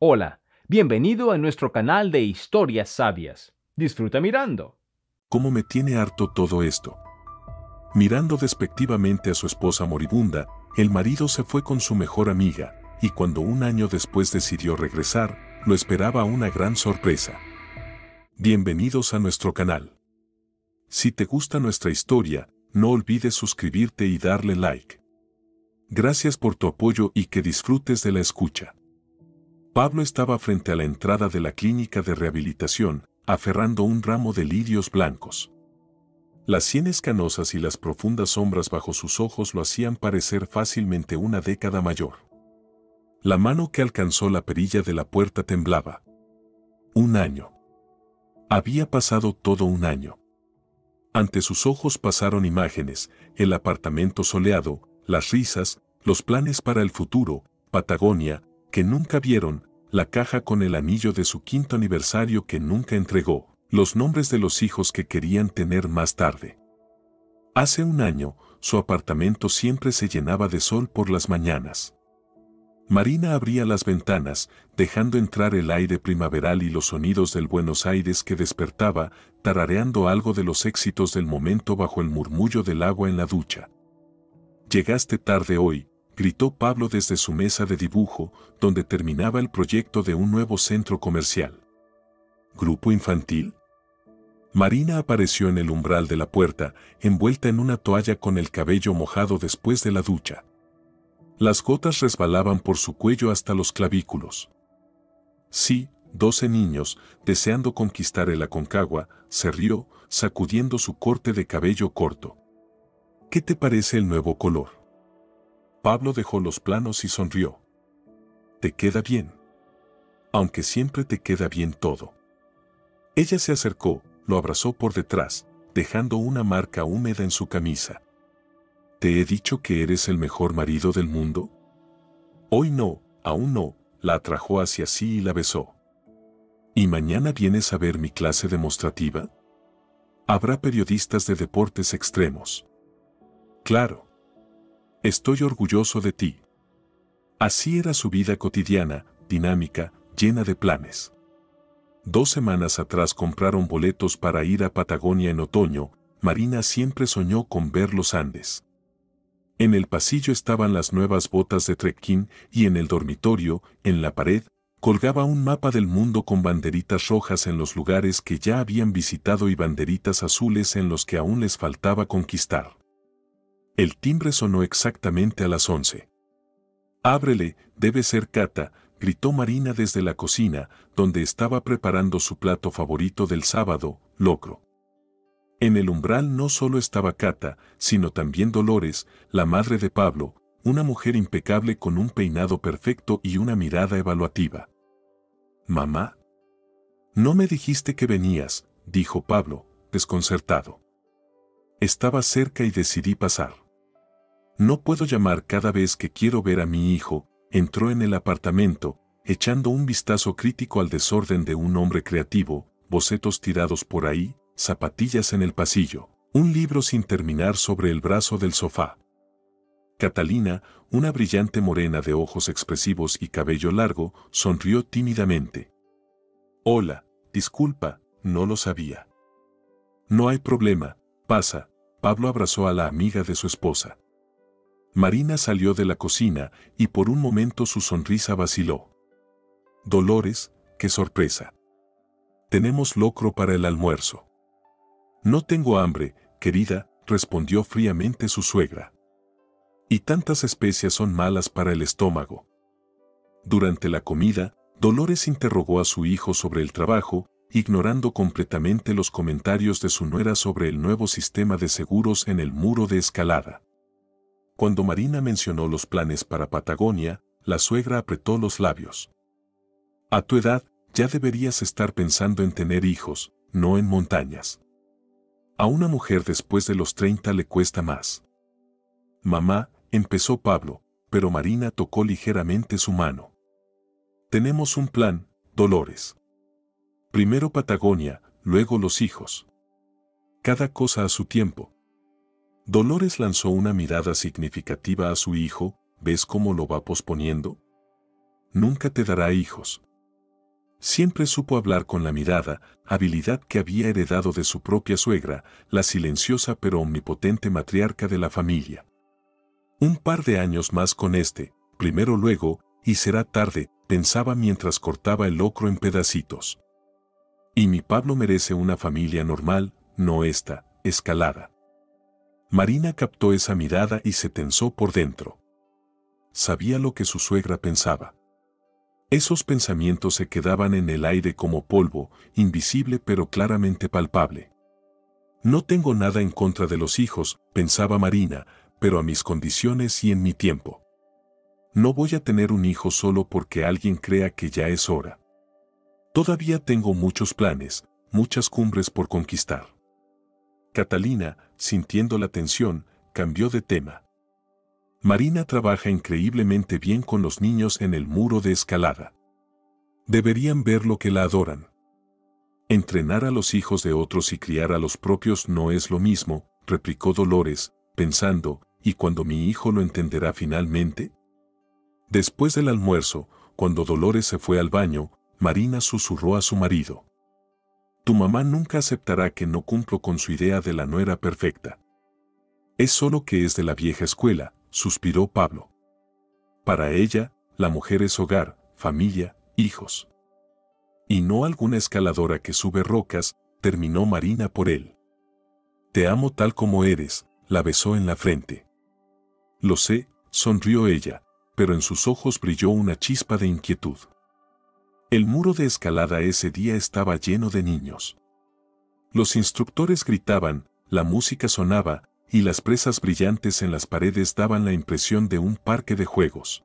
Hola, bienvenido a nuestro canal de historias sabias. Disfruta mirando. ¿Cómo me tiene harto todo esto? Mirando despectivamente a su esposa moribunda, el marido se fue con su mejor amiga, y cuando un año después decidió regresar, lo esperaba una gran sorpresa. Bienvenidos a nuestro canal. Si te gusta nuestra historia, no olvides suscribirte y darle like. Gracias por tu apoyo y que disfrutes de la escucha. Pablo estaba frente a la entrada de la clínica de rehabilitación, aferrando un ramo de lirios blancos. Las sienes canosas y las profundas sombras bajo sus ojos lo hacían parecer fácilmente una década mayor. La mano que alcanzó la perilla de la puerta temblaba. Un año. Había pasado todo un año. Ante sus ojos pasaron imágenes, el apartamento soleado, las risas, los planes para el futuro, Patagonia, que nunca vieron, la caja con el anillo de su 5º aniversario que nunca entregó, los nombres de los hijos que querían tener más tarde. Hace un año, su apartamento siempre se llenaba de sol por las mañanas. Marina abría las ventanas, dejando entrar el aire primaveral y los sonidos del Buenos Aires que despertaba, tarareando algo de los éxitos del momento bajo el murmullo del agua en la ducha. «Llegaste tarde hoy», gritó Pablo desde su mesa de dibujo, donde terminaba el proyecto de un nuevo centro comercial. ¿Grupo infantil? Marina apareció en el umbral de la puerta, envuelta en una toalla con el cabello mojado después de la ducha. Las gotas resbalaban por su cuello hasta los clavículos. Sí, 12 niños, deseando conquistar el Aconcagua, se rió, sacudiendo su corte de cabello corto. ¿Qué te parece el nuevo color? Pablo dejó los planos y sonrió. ¿Te queda bien? Aunque siempre te queda bien todo. Ella se acercó, lo abrazó por detrás, dejando una marca húmeda en su camisa. ¿Te he dicho que eres el mejor marido del mundo? Hoy no, aún no, la atrajo hacia sí y la besó. ¿Y mañana vienes a ver mi clase demostrativa? Habrá periodistas de deportes extremos. Claro. Estoy orgulloso de ti. Así era su vida cotidiana, dinámica, llena de planes. 2 semanas atrás compraron boletos para ir a Patagonia en otoño. Marina siempre soñó con ver los Andes. En el pasillo estaban las nuevas botas de trekking y en el dormitorio, en la pared, colgaba un mapa del mundo con banderitas rojas en los lugares que ya habían visitado y banderitas azules en los que aún les faltaba conquistar. El timbre sonó exactamente a las 11. «Ábrele, debe ser Cata», gritó Marina desde la cocina, donde estaba preparando su plato favorito del sábado, locro. En el umbral no solo estaba Cata, sino también Dolores, la madre de Pablo, una mujer impecable con un peinado perfecto y una mirada evaluativa. «¿Mamá? No me dijiste que venías», dijo Pablo, desconcertado. Estaba cerca y decidí pasar. No puedo llamar cada vez que quiero ver a mi hijo. Entró en el apartamento, echando un vistazo crítico al desorden de un hombre creativo, bocetos tirados por ahí, zapatillas en el pasillo, un libro sin terminar sobre el brazo del sofá. Catalina, una brillante morena de ojos expresivos y cabello largo, sonrió tímidamente. «Hola, disculpa, no lo sabía». «No hay problema, pasa». Pablo abrazó a la amiga de su esposa. Marina salió de la cocina y por un momento su sonrisa vaciló. «Dolores, qué sorpresa. Tenemos locro para el almuerzo». «No tengo hambre, querida», respondió fríamente su suegra. «Y tantas especias son malas para el estómago». Durante la comida, Dolores interrogó a su hijo sobre el trabajo, ignorando completamente los comentarios de su nuera sobre el nuevo sistema de seguros en el muro de escalada. Cuando Marina mencionó los planes para Patagonia, la suegra apretó los labios. «A tu edad, ya deberías estar pensando en tener hijos, no en montañas. A una mujer después de los 30 le cuesta más». «Mamá», empezó Pablo, pero Marina tocó ligeramente su mano. «Tenemos un plan, Dolores. Primero Patagonia, luego los hijos. Cada cosa a su tiempo». Dolores lanzó una mirada significativa a su hijo. «¿Ves cómo lo va posponiendo? Nunca te dará hijos». Siempre supo hablar con la mirada, habilidad que había heredado de su propia suegra, la silenciosa pero omnipotente matriarca de la familia. Un par de años más con primero luego, y será tarde, pensaba mientras cortaba el locro en pedacitos. Y mi Pablo merece una familia normal, no esta, escalada. Marina captó esa mirada y se tensó por dentro. Sabía lo que su suegra pensaba. Esos pensamientos se quedaban en el aire como polvo, invisible pero claramente palpable. No tengo nada en contra de los hijos, pensaba Marina, pero a mis condiciones y en mi tiempo. No voy a tener un hijo solo porque alguien crea que ya es hora. Todavía tengo muchos planes, muchas cumbres por conquistar. Catalina, sintiendo la tensión, cambió de tema. Marina trabaja increíblemente bien con los niños en el muro de escalada. Deberían ver lo que la adoran. Entrenar a los hijos de otros y criar a los propios no es lo mismo, replicó Dolores, pensando, ¿y cuando mi hijo lo entenderá finalmente? Después del almuerzo, cuando Dolores se fue al baño, Marina susurró a su marido. Tu mamá nunca aceptará que no cumplo con su idea de la nuera perfecta. Es solo que es de la vieja escuela, suspiró Pablo. Para ella, la mujer es hogar, familia, hijos. Y no alguna escaladora que sube rocas, terminó Marina por él. Te amo tal como eres, la besó en la frente. Lo sé, sonrió ella, pero en sus ojos brilló una chispa de inquietud. El muro de escalada ese día estaba lleno de niños. Los instructores gritaban, la música sonaba, y las presas brillantes en las paredes daban la impresión de un parque de juegos.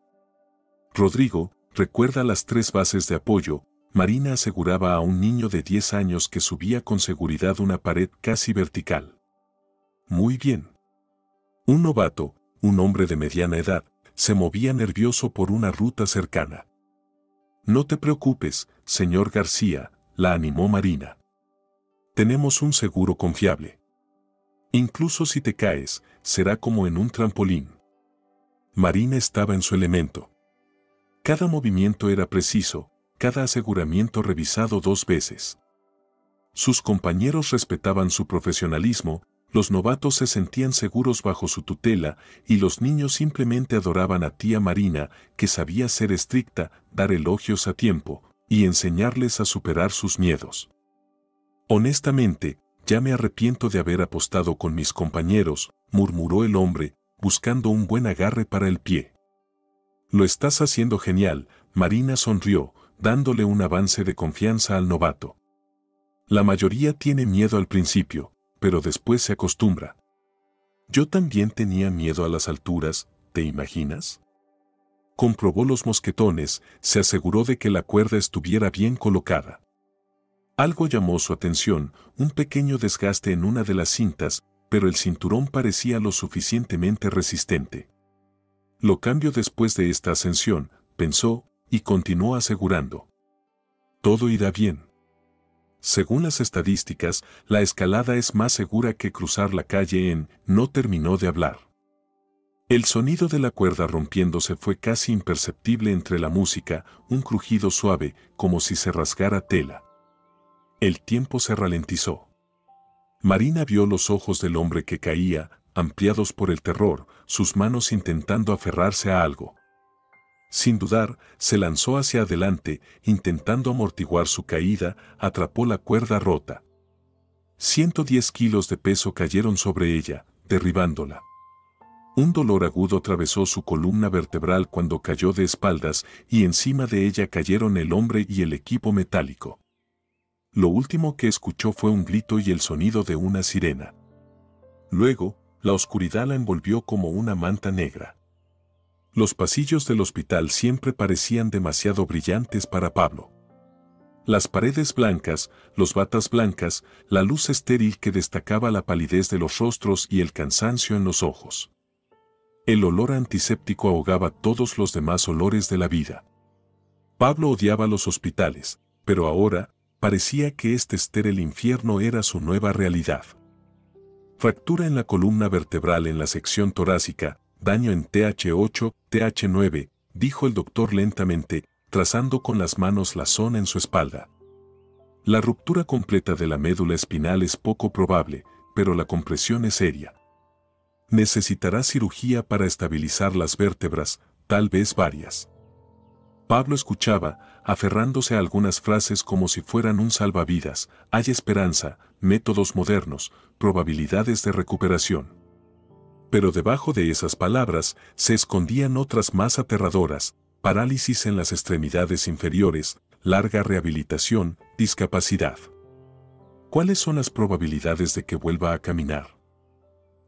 Rodrigo, recuerda las 3 bases de apoyo, Marina aseguraba a un niño de 10 años que subía con seguridad una pared casi vertical. Muy bien. Un novato, un hombre de mediana edad, se movía nervioso por una ruta cercana. No te preocupes, señor García, la animó Marina. Tenemos un seguro confiable. Incluso si te caes, será como en un trampolín. Marina estaba en su elemento. Cada movimiento era preciso, cada aseguramiento revisado 2 veces. Sus compañeros respetaban su profesionalismo, los novatos se sentían seguros bajo su tutela y los niños simplemente adoraban a tía Marina, que sabía ser estricta, dar elogios a tiempo y enseñarles a superar sus miedos. Honestamente, ya me arrepiento de haber apostado con mis compañeros, murmuró el hombre, buscando un buen agarre para el pie. Lo estás haciendo genial, Marina sonrió, dándole un avance de confianza al novato. La mayoría tiene miedo al principio, pero después se acostumbra. Yo también tenía miedo a las alturas, ¿te imaginas? Comprobó los mosquetones, se aseguró de que la cuerda estuviera bien colocada. Algo llamó su atención, un pequeño desgaste en una de las cintas, pero el cinturón parecía lo suficientemente resistente. Lo cambio después de esta ascensión, pensó, y continuó asegurando. Todo irá bien. Según las estadísticas, la escalada es más segura que cruzar la calle en. No terminó de hablar. El sonido de la cuerda rompiéndose fue casi imperceptible entre la música, un crujido suave, como si se rasgara tela. El tiempo se ralentizó. Marina vio los ojos del hombre que caía, ampliados por el terror, sus manos intentando aferrarse a algo. Sin dudar, se lanzó hacia adelante, intentando amortiguar su caída, atrapó la cuerda rota. 110 kilos de peso cayeron sobre ella, derribándola. Un dolor agudo atravesó su columna vertebral cuando cayó de espaldas y encima de ella cayeron el hombre y el equipo metálico. Lo último que escuchó fue un grito y el sonido de una sirena. Luego, la oscuridad la envolvió como una manta negra. Los pasillos del hospital siempre parecían demasiado brillantes para Pablo. Las paredes blancas, los batas blancas, la luz estéril que destacaba la palidez de los rostros y el cansancio en los ojos. El olor antiséptico ahogaba todos los demás olores de la vida. Pablo odiaba los hospitales, pero ahora, parecía que este estéril infierno era su nueva realidad. Fractura en la columna vertebral en la sección torácica, daño en TH8, TH9, dijo el doctor lentamente, trazando con las manos la zona en su espalda. La ruptura completa de la médula espinal es poco probable, pero la compresión es seria. Necesitará cirugía para estabilizar las vértebras, tal vez varias. Pablo escuchaba, aferrándose a algunas frases como si fueran un salvavidas: hay esperanza, métodos modernos, probabilidades de recuperación. Pero debajo de esas palabras se escondían otras más aterradoras: parálisis en las extremidades inferiores, larga rehabilitación, discapacidad. ¿Cuáles son las probabilidades de que vuelva a caminar?,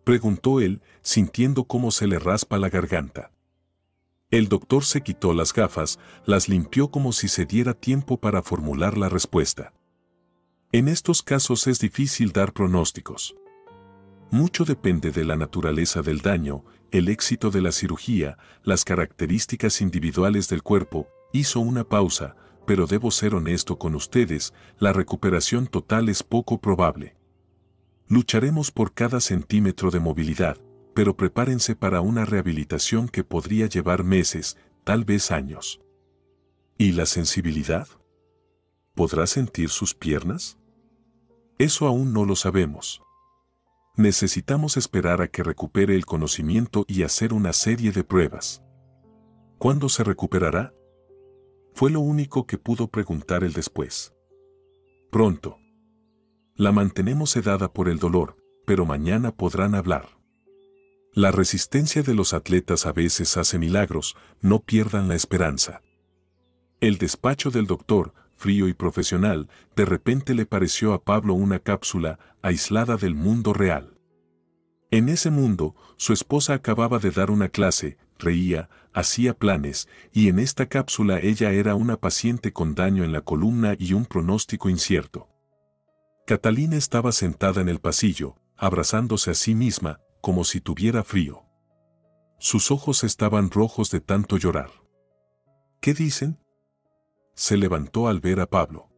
preguntó él, sintiendo cómo se le raspa la garganta. El doctor se quitó las gafas, las limpió como si se diera tiempo para formular la respuesta. En estos casos es difícil dar pronósticos. Mucho depende de la naturaleza del daño, el éxito de la cirugía, las características individuales del cuerpo. Hizo una pausa, pero debo ser honesto con ustedes, la recuperación total es poco probable. Lucharemos por cada centímetro de movilidad, pero prepárense para una rehabilitación que podría llevar meses, tal vez años. ¿Y la sensibilidad? ¿Podrá sentir sus piernas? Eso aún no lo sabemos. Necesitamos esperar a que recupere el conocimiento y hacer una serie de pruebas. ¿Cuándo se recuperará?, fue lo único que pudo preguntar él después. Pronto. La mantenemos sedada por el dolor, pero mañana podrán hablar. La resistencia de los atletas a veces hace milagros, no pierdan la esperanza. El despacho del doctor, frío y profesional, de repente le pareció a Pablo una cápsula aislada del mundo real. En ese mundo, su esposa acababa de dar una clase, reía, hacía planes, y en esta cápsula ella era una paciente con daño en la columna y un pronóstico incierto. Catalina estaba sentada en el pasillo, abrazándose a sí misma, como si tuviera frío. Sus ojos estaban rojos de tanto llorar. ¿Qué dicen?, se levantó al ver a Pablo.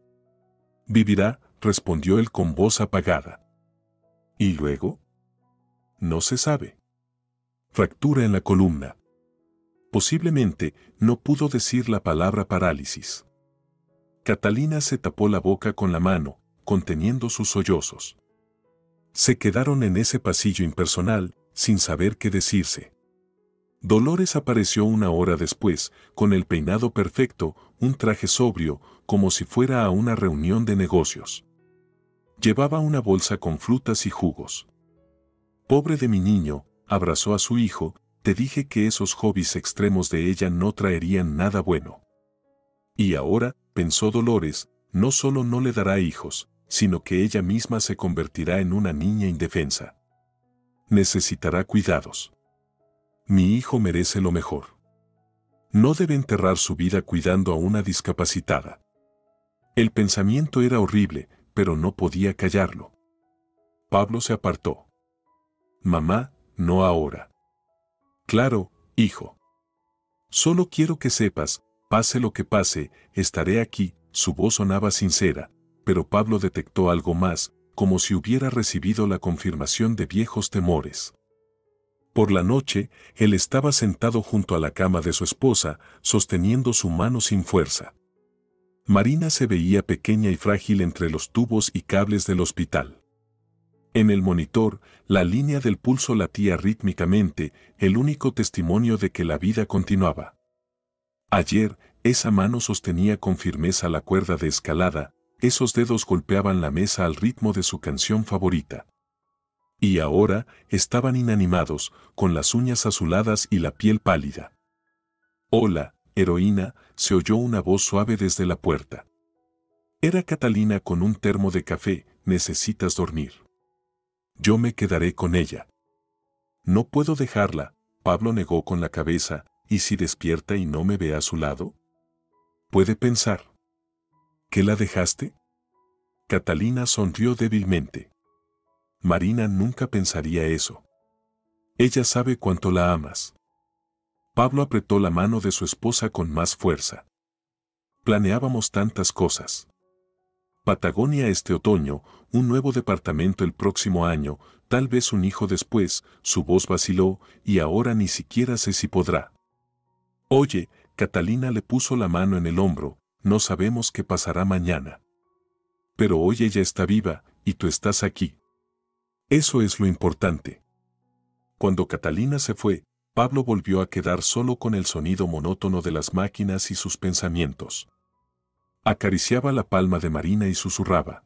Vivirá, respondió él con voz apagada. ¿Y luego? No se sabe. Fractura en la columna. Posiblemente no pudo decir la palabra parálisis. Catalina se tapó la boca con la mano, conteniendo sus sollozos. Se quedaron en ese pasillo impersonal, sin saber qué decirse. Dolores apareció una hora después, con el peinado perfecto, un traje sobrio, como si fuera a una reunión de negocios. Llevaba una bolsa con frutas y jugos. Pobre de mi niño, abrazó a su hijo, te dije que esos hobbies extremos de ella no traerían nada bueno. Y ahora, pensó Dolores, no solo no le dará hijos, sino que ella misma se convertirá en una niña indefensa. Necesitará cuidados. Mi hijo merece lo mejor. No debe enterrar su vida cuidando a una discapacitada. El pensamiento era horrible, pero no podía callarlo. Pablo se apartó. Mamá, no ahora. Claro, hijo. Solo quiero que sepas, pase lo que pase, estaré aquí. Su voz sonaba sincera, pero Pablo detectó algo más, como si hubiera recibido la confirmación de viejos temores. Por la noche, él estaba sentado junto a la cama de su esposa, sosteniendo su mano sin fuerza. Marina se veía pequeña y frágil entre los tubos y cables del hospital. En el monitor, la línea del pulso latía rítmicamente, el único testimonio de que la vida continuaba. Ayer, esa mano sostenía con firmeza la cuerda de escalada, esos dedos golpeaban la mesa al ritmo de su canción favorita. Y ahora, estaban inanimados, con las uñas azuladas y la piel pálida. «Hola, heroína», se oyó una voz suave desde la puerta. Era Catalina con un termo de café. «¿Necesitas dormir? Yo me quedaré con ella». «No puedo dejarla», Pablo negó con la cabeza. «¿Y si despierta y no me ve a su lado? Puede pensar». «¿Que la dejaste?». Catalina sonrió débilmente. «Marina nunca pensaría eso. Ella sabe cuánto la amas». Pablo apretó la mano de su esposa con más fuerza. «Planeábamos tantas cosas. Patagonia este otoño, un nuevo departamento el próximo año, tal vez un hijo después». Su voz vaciló, «y ahora ni siquiera sé si podrá». «Oye, Catalina le puso la mano en el hombro. No sabemos qué pasará mañana. Pero hoy ella está viva, y tú estás aquí. Eso es lo importante. Cuando Catalina se fue, Pablo volvió a quedar solo con el sonido monótono de las máquinas y sus pensamientos. Acariciaba la palma de Marina y susurraba.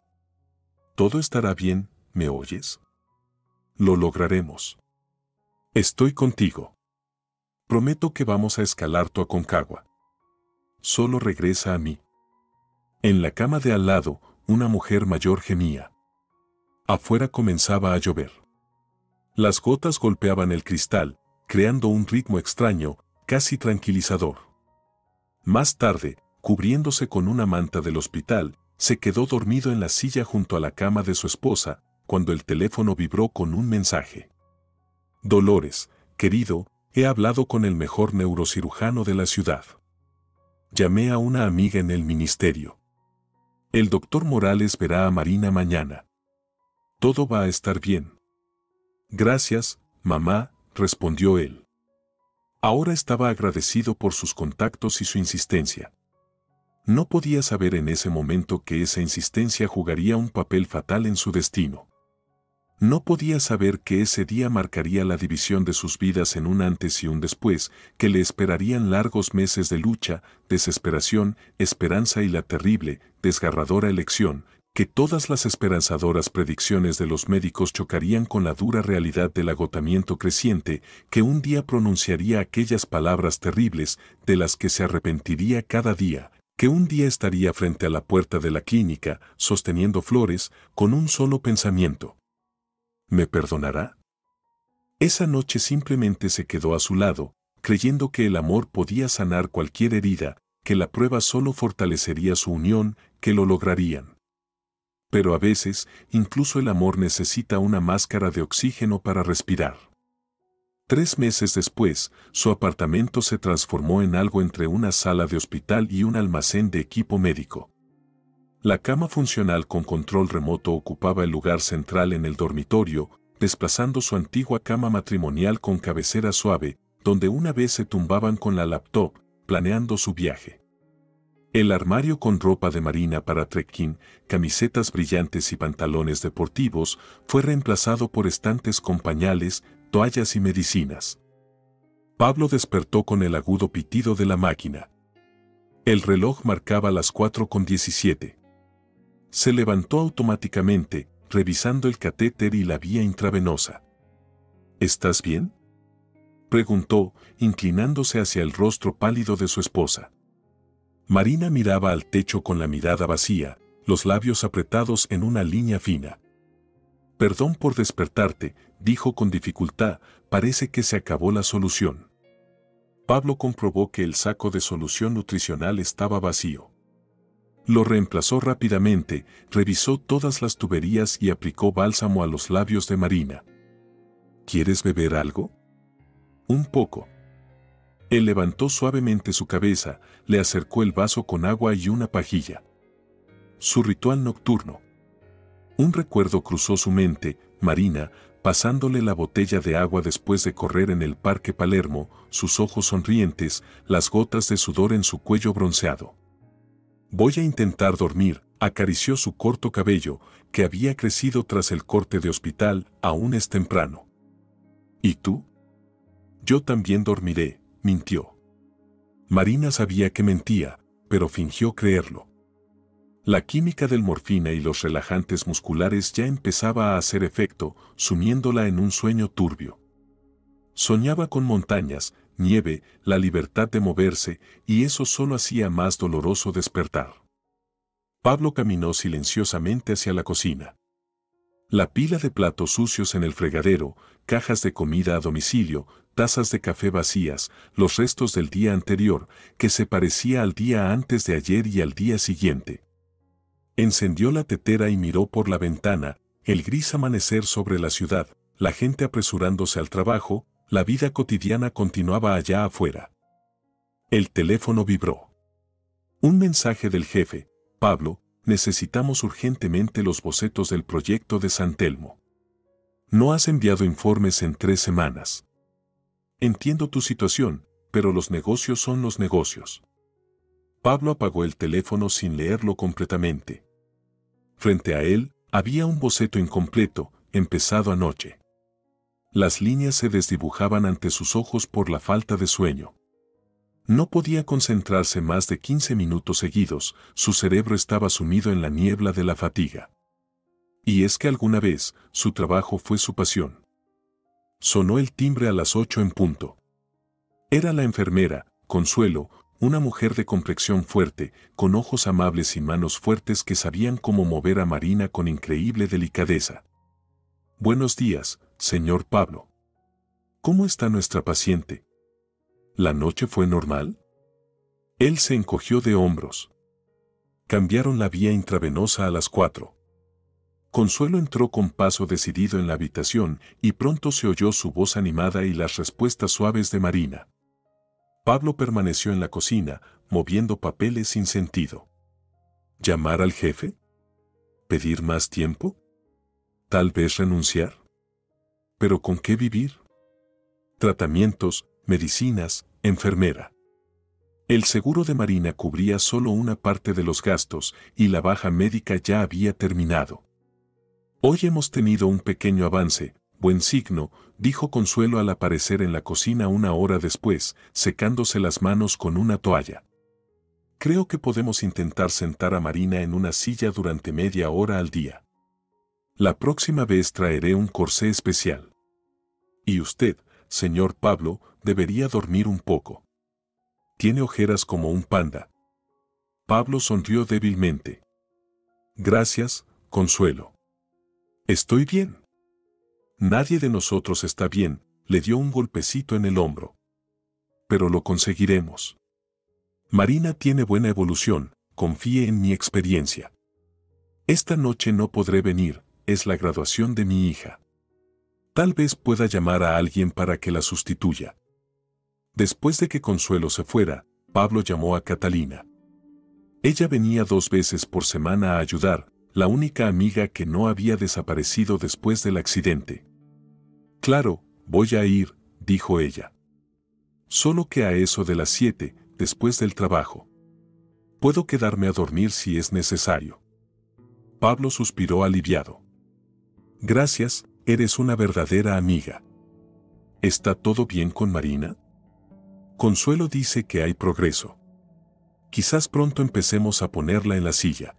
Todo estará bien, ¿me oyes? Lo lograremos. Estoy contigo. Prometo que vamos a escalar tu Aconcagua. Solo regresa a mí. En la cama de al lado, una mujer mayor gemía. Afuera comenzaba a llover. Las gotas golpeaban el cristal, creando un ritmo extraño, casi tranquilizador. Más tarde, cubriéndose con una manta del hospital, se quedó dormido en la silla junto a la cama de su esposa, cuando el teléfono vibró con un mensaje. Dolores, querido, he hablado con el mejor neurocirujano de la ciudad. Llamé a una amiga en el ministerio. El doctor Morales verá a Marina mañana. Todo va a estar bien. Gracias, mamá, respondió él. Ahora estaba agradecido por sus contactos y su insistencia. No podía saber en ese momento que esa insistencia jugaría un papel fatal en su destino. No podía saber que ese día marcaría la división de sus vidas en un antes y un después, que le esperarían largos meses de lucha, desesperación, esperanza y la terrible, desgarradora elección, que todas las esperanzadoras predicciones de los médicos chocarían con la dura realidad del agotamiento creciente, que un día pronunciaría aquellas palabras terribles de las que se arrepentiría cada día, que un día estaría frente a la puerta de la clínica, sosteniendo flores, con un solo pensamiento. ¿Me perdonará? Esa noche simplemente se quedó a su lado, creyendo que el amor podía sanar cualquier herida, que la prueba solo fortalecería su unión, que lo lograrían. Pero a veces, incluso el amor necesita una máscara de oxígeno para respirar. 3 meses después, su apartamento se transformó en algo entre una sala de hospital y un almacén de equipo médico. La cama funcional con control remoto ocupaba el lugar central en el dormitorio, desplazando su antigua cama matrimonial con cabecera suave, donde una vez se tumbaban con la laptop, planeando su viaje. El armario con ropa de marina para trekking, camisetas brillantes y pantalones deportivos fue reemplazado por estantes con pañales, toallas y medicinas. Pablo despertó con el agudo pitido de la máquina. El reloj marcaba las 4:17. Se levantó automáticamente, revisando el catéter y la vía intravenosa. ¿Estás bien?, preguntó, inclinándose hacia el rostro pálido de su esposa. Marina miraba al techo con la mirada vacía, los labios apretados en una línea fina. Perdón por despertarte, dijo con dificultad, parece que se acabó la solución. Pablo comprobó que el saco de solución nutricional estaba vacío. Lo reemplazó rápidamente, revisó todas las tuberías y aplicó bálsamo a los labios de Marina. ¿Quieres beber algo? Un poco. Él levantó suavemente su cabeza, le acercó el vaso con agua y una pajilla. Su ritual nocturno. Un recuerdo cruzó su mente, Marina, pasándole la botella de agua después de correr en el Parque Palermo, sus ojos sonrientes, las gotas de sudor en su cuello bronceado. Voy a intentar dormir, acarició su corto cabello, que había crecido tras el corte de hospital, aún es temprano. ¿Y tú? Yo también dormiré, mintió. Marina sabía que mentía, pero fingió creerlo. La química del morfina y los relajantes musculares ya empezaba a hacer efecto, sumiéndola en un sueño turbio. Soñaba con montañas, nieve, la libertad de moverse, y eso solo hacía más doloroso despertar. Pablo caminó silenciosamente hacia la cocina. La pila de platos sucios en el fregadero, cajas de comida a domicilio, tazas de café vacías, los restos del día anterior, que se parecía al día antes de ayer y al día siguiente. Encendió la tetera y miró por la ventana, el gris amanecer sobre la ciudad, la gente apresurándose al trabajo, la vida cotidiana continuaba allá afuera. El teléfono vibró. Un mensaje del jefe: Pablo, necesitamos urgentemente los bocetos del proyecto de San Telmo. No has enviado informes en 3 semanas. Entiendo tu situación, pero los negocios son los negocios. Pablo apagó el teléfono sin leerlo completamente. Frente a él, había un boceto incompleto, empezado anoche. Las líneas se desdibujaban ante sus ojos por la falta de sueño. No podía concentrarse más de 15 minutos seguidos, su cerebro estaba sumido en la niebla de la fatiga. Y es que alguna vez, su trabajo fue su pasión. Sonó el timbre a las 8 en punto. Era la enfermera, Consuelo, una mujer de complexión fuerte, con ojos amables y manos fuertes que sabían cómo mover a Marina con increíble delicadeza. «Buenos días, señor Pablo. ¿Cómo está nuestra paciente? ¿La noche fue normal?» Él se encogió de hombros. Cambiaron la vía intravenosa a las 4. Consuelo entró con paso decidido en la habitación y pronto se oyó su voz animada y las respuestas suaves de Marina. Pablo permaneció en la cocina, moviendo papeles sin sentido. ¿Llamar al jefe? ¿Pedir más tiempo? ¿Tal vez renunciar? ¿Pero con qué vivir? Tratamientos, medicinas, enfermera. El seguro de Marina cubría solo una parte de los gastos y la baja médica ya había terminado. Hoy hemos tenido un pequeño avance, buen signo, dijo Consuelo al aparecer en la cocina una hora después, secándose las manos con una toalla. Creo que podemos intentar sentar a Marina en una silla durante media hora al día. La próxima vez traeré un corsé especial. Y usted, señor Pablo, debería dormir un poco. Tiene ojeras como un panda. Pablo sonrió débilmente. Gracias, Consuelo. Estoy bien. Nadie de nosotros está bien, le dio un golpecito en el hombro. Pero lo conseguiremos. Marina tiene buena evolución, confíe en mi experiencia. Esta noche no podré venir, es la graduación de mi hija. Tal vez pueda llamar a alguien para que la sustituya. Después de que Consuelo se fuera, Pablo llamó a Catalina. Ella venía 2 veces por semana a ayudar, la única amiga que no había desaparecido después del accidente. Claro, voy a ir, dijo ella. Solo que a eso de las 7, después del trabajo. Puedo quedarme a dormir si es necesario. Pablo suspiró aliviado. Gracias, eres una verdadera amiga. ¿Está todo bien con Marina? Consuelo dice que hay progreso. Quizás pronto empecemos a ponerla en la silla.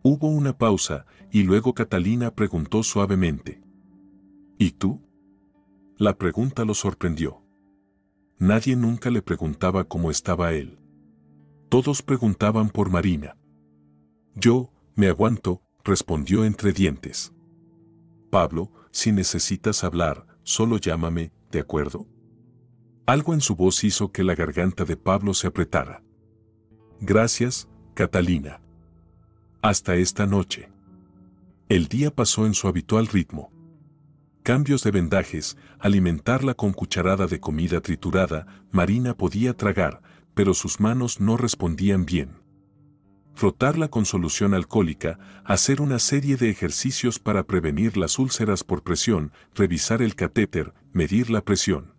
Hubo una pausa, y luego Catalina preguntó suavemente. ¿Y tú? La pregunta lo sorprendió. Nadie nunca le preguntaba cómo estaba él. Todos preguntaban por Marina. Yo, me aguanto, respondió entre dientes. Pablo, si necesitas hablar, solo llámame, ¿de acuerdo? Algo en su voz hizo que la garganta de Pablo se apretara. Gracias, Catalina. Hasta esta noche. El día pasó en su habitual ritmo. Cambios de vendajes, alimentarla con cucharada de comida triturada, Marina podía tragar, pero sus manos no respondían bien. Frotarla con solución alcohólica, hacer una serie de ejercicios para prevenir las úlceras por presión, revisar el catéter, medir la presión.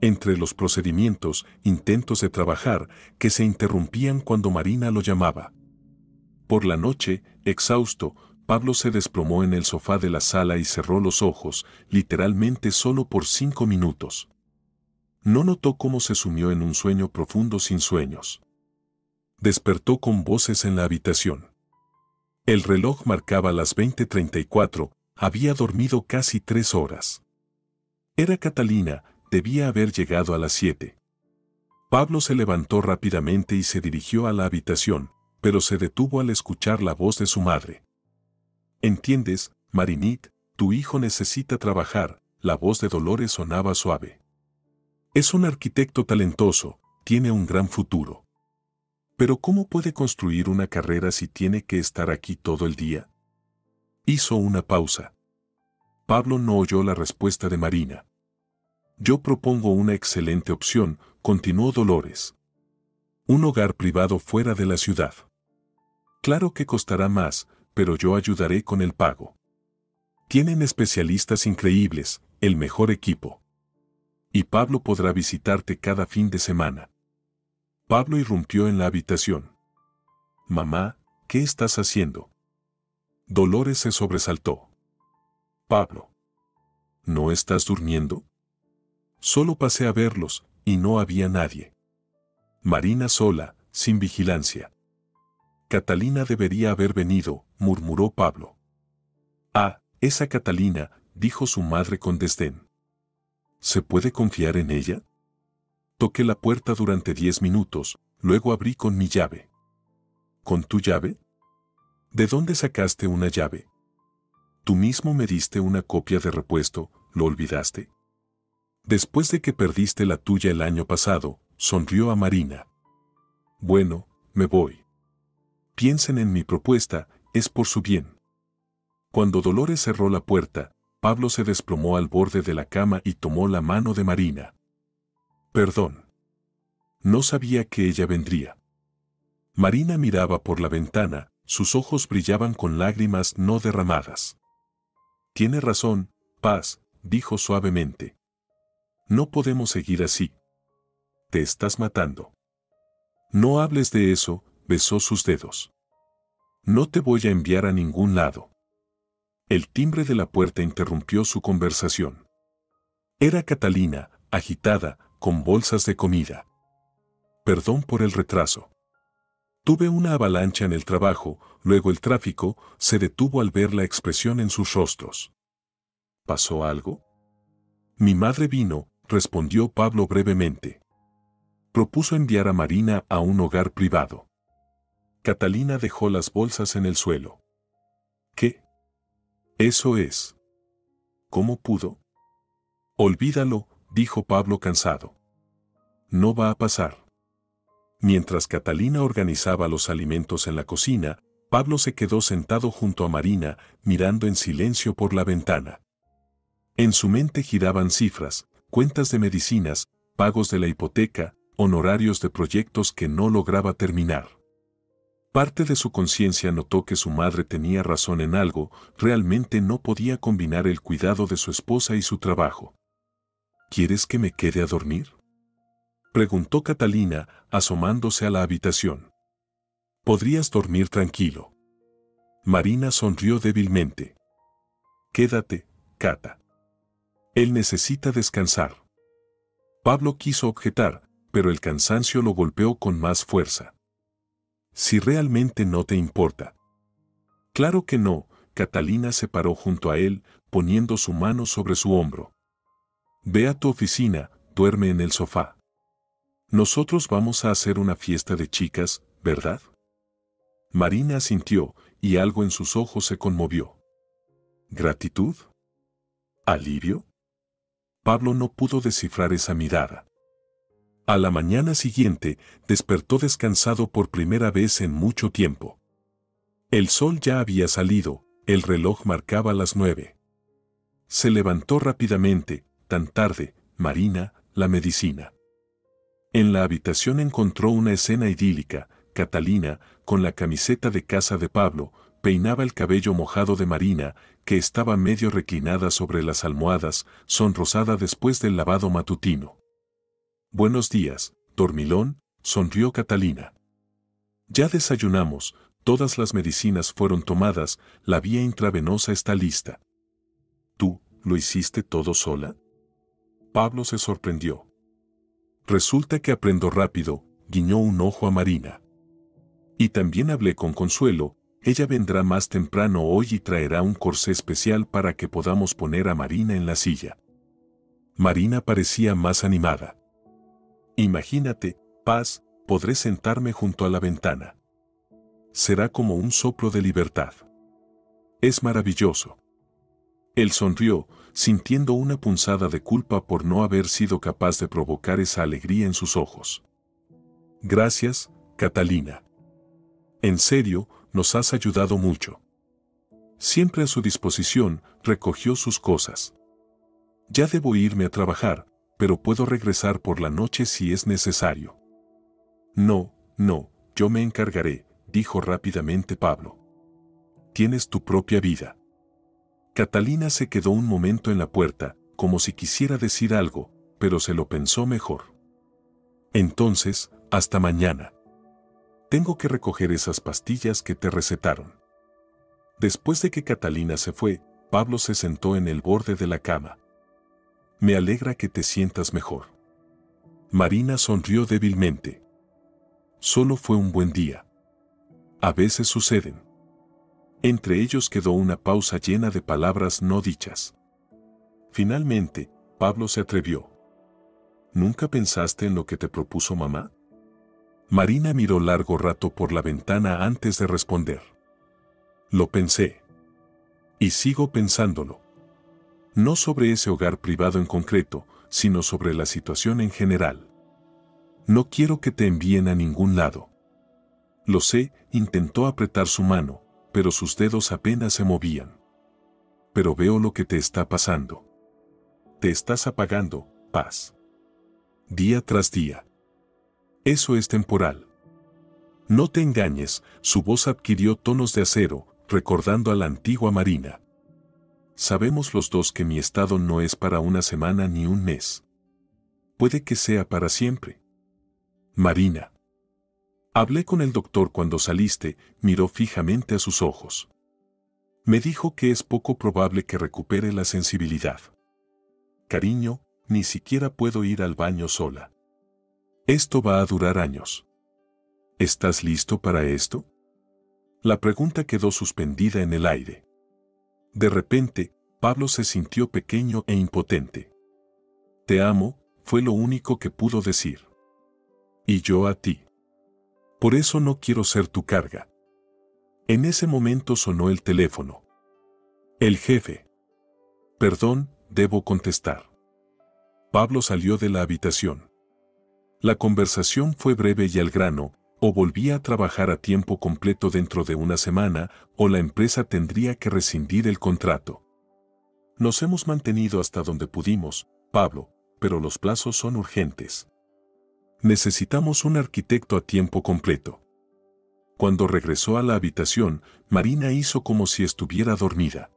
Entre los procedimientos, intentos de trabajar, que se interrumpían cuando Marina lo llamaba. Por la noche, exhausto, Pablo se desplomó en el sofá de la sala y cerró los ojos, literalmente solo por 5 minutos. No notó cómo se sumió en un sueño profundo sin sueños. Despertó con voces en la habitación. El reloj marcaba las 20:34, había dormido casi 3 horas. Era Catalina, debía haber llegado a las 7. Pablo se levantó rápidamente y se dirigió a la habitación, pero se detuvo al escuchar la voz de su madre. «¿Entiendes, Marinit? Tu hijo necesita trabajar», la voz de Dolores sonaba suave. «Es un arquitecto talentoso, tiene un gran futuro. Pero ¿cómo puede construir una carrera si tiene que estar aquí todo el día?» Hizo una pausa. Pablo no oyó la respuesta de Marina. «Yo propongo una excelente opción», continuó Dolores. «Un hogar privado fuera de la ciudad. Claro que costará más, pero yo ayudaré con el pago. Tienen especialistas increíbles, el mejor equipo. Y Pablo podrá visitarte cada fin de semana. Pablo irrumpió en la habitación. Mamá, ¿qué estás haciendo? Dolores se sobresaltó. Pablo. ¿No estás durmiendo? Solo pasé a verlos, y no había nadie. Marina sola, sin vigilancia. Catalina debería haber venido, murmuró Pablo. Ah, esa Catalina, dijo su madre con desdén. ¿Se puede confiar en ella? Toqué la puerta durante 10 minutos, luego abrí con mi llave. ¿Con tu llave? ¿De dónde sacaste una llave? Tú mismo me diste una copia de repuesto, ¿lo olvidaste? Después de que perdiste la tuya el año pasado, sonrió a Marina. Bueno, me voy. Piensen en mi propuesta, es por su bien. Cuando Dolores cerró la puerta, Pablo se desplomó al borde de la cama y tomó la mano de Marina. Perdón. No sabía que ella vendría. Marina miraba por la ventana, sus ojos brillaban con lágrimas no derramadas. Tiene razón, Paz, dijo suavemente. No podemos seguir así. Te estás matando. No hables de eso, besó sus dedos. No te voy a enviar a ningún lado. El timbre de la puerta interrumpió su conversación. Era Catalina, agitada, con bolsas de comida. Perdón por el retraso. Tuve una avalancha en el trabajo, luego el tráfico se detuvo al ver la expresión en sus rostros. ¿Pasó algo? Mi madre vino, respondió Pablo brevemente. Propuso enviar a Marina a un hogar privado. Catalina dejó las bolsas en el suelo. ¿Qué? Eso es. ¿Cómo pudo? Olvídalo, dijo Pablo cansado. No va a pasar. Mientras Catalina organizaba los alimentos en la cocina, Pablo se quedó sentado junto a Marina, mirando en silencio por la ventana. En su mente giraban cifras, cuentas de medicinas, pagos de la hipoteca, honorarios de proyectos que no lograba terminar. Parte de su conciencia notó que su madre tenía razón en algo, realmente no podía combinar el cuidado de su esposa y su trabajo. ¿Quieres que me quede a dormir?, preguntó Catalina, asomándose a la habitación. Podrías dormir tranquilo. Marina sonrió débilmente. Quédate, Cata. Él necesita descansar. Pablo quiso objetar, pero el cansancio lo golpeó con más fuerza. Si realmente no te importa. Claro que no, Catalina se paró junto a él, poniendo su mano sobre su hombro. Ve a tu oficina, duerme en el sofá. Nosotros vamos a hacer una fiesta de chicas, ¿verdad? Marina asintió, y algo en sus ojos se conmovió. ¿Gratitud? ¿Alivio? Pablo no pudo descifrar esa mirada. A la mañana siguiente, despertó descansado por primera vez en mucho tiempo. El sol ya había salido, el reloj marcaba las 9. Se levantó rápidamente, tan tarde, Marina, la medicina. En la habitación encontró una escena idílica. Catalina, con la camiseta de casa de Pablo, peinaba el cabello mojado de Marina, que estaba medio reclinada sobre las almohadas, sonrosada después del lavado matutino. Buenos días, dormilón, sonrió Catalina. Ya desayunamos, todas las medicinas fueron tomadas, la vía intravenosa está lista. ¿Tú, lo hiciste todo sola? Pablo se sorprendió. Resulta que aprendo rápido, guiñó un ojo a Marina. Y también hablé con Consuelo, ella vendrá más temprano hoy y traerá un corsé especial para que podamos poner a Marina en la silla. Marina parecía más animada. Imagínate, Paz, podré sentarme junto a la ventana. Será como un soplo de libertad. Es maravilloso. Él sonrió, sintiendo una punzada de culpa por no haber sido capaz de provocar esa alegría en sus ojos. Gracias, Catalina. En serio, nos has ayudado mucho. Siempre a su disposición, recogió sus cosas. Ya debo irme a trabajar, pero puedo regresar por la noche si es necesario. No, yo me encargaré, dijo rápidamente Pablo. Tienes tu propia vida. Catalina se quedó un momento en la puerta, como si quisiera decir algo, pero se lo pensó mejor. Entonces, hasta mañana. Tengo que recoger esas pastillas que te recetaron. Después de que Catalina se fue, Pablo se sentó en el borde de la cama. Me alegra que te sientas mejor. Marina sonrió débilmente. Solo fue un buen día. A veces suceden. Entre ellos quedó una pausa llena de palabras no dichas. Finalmente, Pablo se atrevió. ¿Nunca pensaste en lo que te propuso mamá? Marina miró largo rato por la ventana antes de responder. Lo pensé. Y sigo pensándolo. No sobre ese hogar privado en concreto, sino sobre la situación en general. No quiero que te envíen a ningún lado. Lo sé, intentó apretar su mano, pero sus dedos apenas se movían. Pero veo lo que te está pasando. Te estás apagando, Paz. Día tras día. Eso es temporal. No te engañes, su voz adquirió tonos de acero, recordando a la antigua Marina. Sabemos los dos que mi estado no es para una semana ni un mes. Puede que sea para siempre. Marina. Hablé con el doctor cuando saliste, miró fijamente a sus ojos. Me dijo que es poco probable que recupere la sensibilidad. Cariño, ni siquiera puedo ir al baño sola. Esto va a durar años. ¿Estás listo para esto? La pregunta quedó suspendida en el aire. De repente, Pablo se sintió pequeño e impotente. Te amo, fue lo único que pudo decir. Y yo a ti. Por eso no quiero ser tu carga. En ese momento sonó el teléfono. El jefe. Perdón, debo contestar. Pablo salió de la habitación. La conversación fue breve y al grano, o volvía a trabajar a tiempo completo dentro de una semana, o la empresa tendría que rescindir el contrato. Nos hemos mantenido hasta donde pudimos, Pablo, pero los plazos son urgentes. Necesitamos un arquitecto a tiempo completo. Cuando regresó a la habitación, Marina hizo como si estuviera dormida.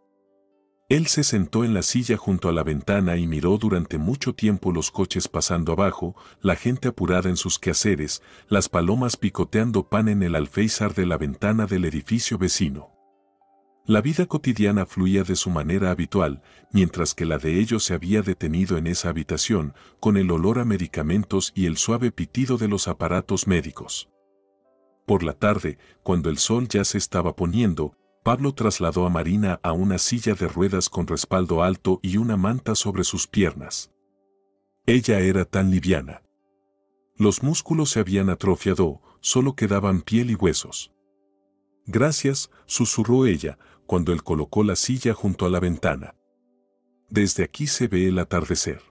Él se sentó en la silla junto a la ventana y miró durante mucho tiempo los coches pasando abajo, la gente apurada en sus quehaceres, las palomas picoteando pan en el alféizar de la ventana del edificio vecino. La vida cotidiana fluía de su manera habitual, mientras que la de ellos se había detenido en esa habitación, con el olor a medicamentos y el suave pitido de los aparatos médicos. Por la tarde, cuando el sol ya se estaba poniendo, Pablo trasladó a Marina a una silla de ruedas con respaldo alto y una manta sobre sus piernas. Ella era tan liviana. Los músculos se habían atrofiado, solo quedaban piel y huesos. Gracias, susurró ella, cuando él colocó la silla junto a la ventana. Desde aquí se ve el atardecer.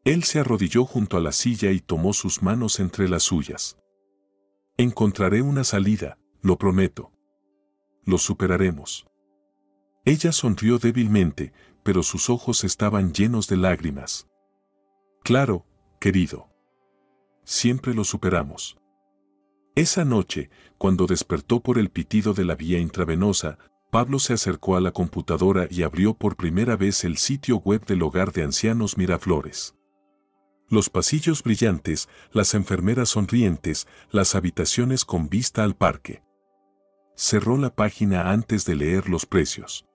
Él se arrodilló junto a la silla y tomó sus manos entre las suyas. Encontraré una salida, lo prometo. Lo superaremos. Ella sonrió débilmente, pero sus ojos estaban llenos de lágrimas. Claro, querido. Siempre lo superamos. Esa noche, cuando despertó por el pitido de la vía intravenosa, Pablo se acercó a la computadora y abrió por primera vez el sitio web del Hogar de Ancianos Miraflores. Los pasillos brillantes, las enfermeras sonrientes, las habitaciones con vista al parque. Cerró la página antes de leer los precios.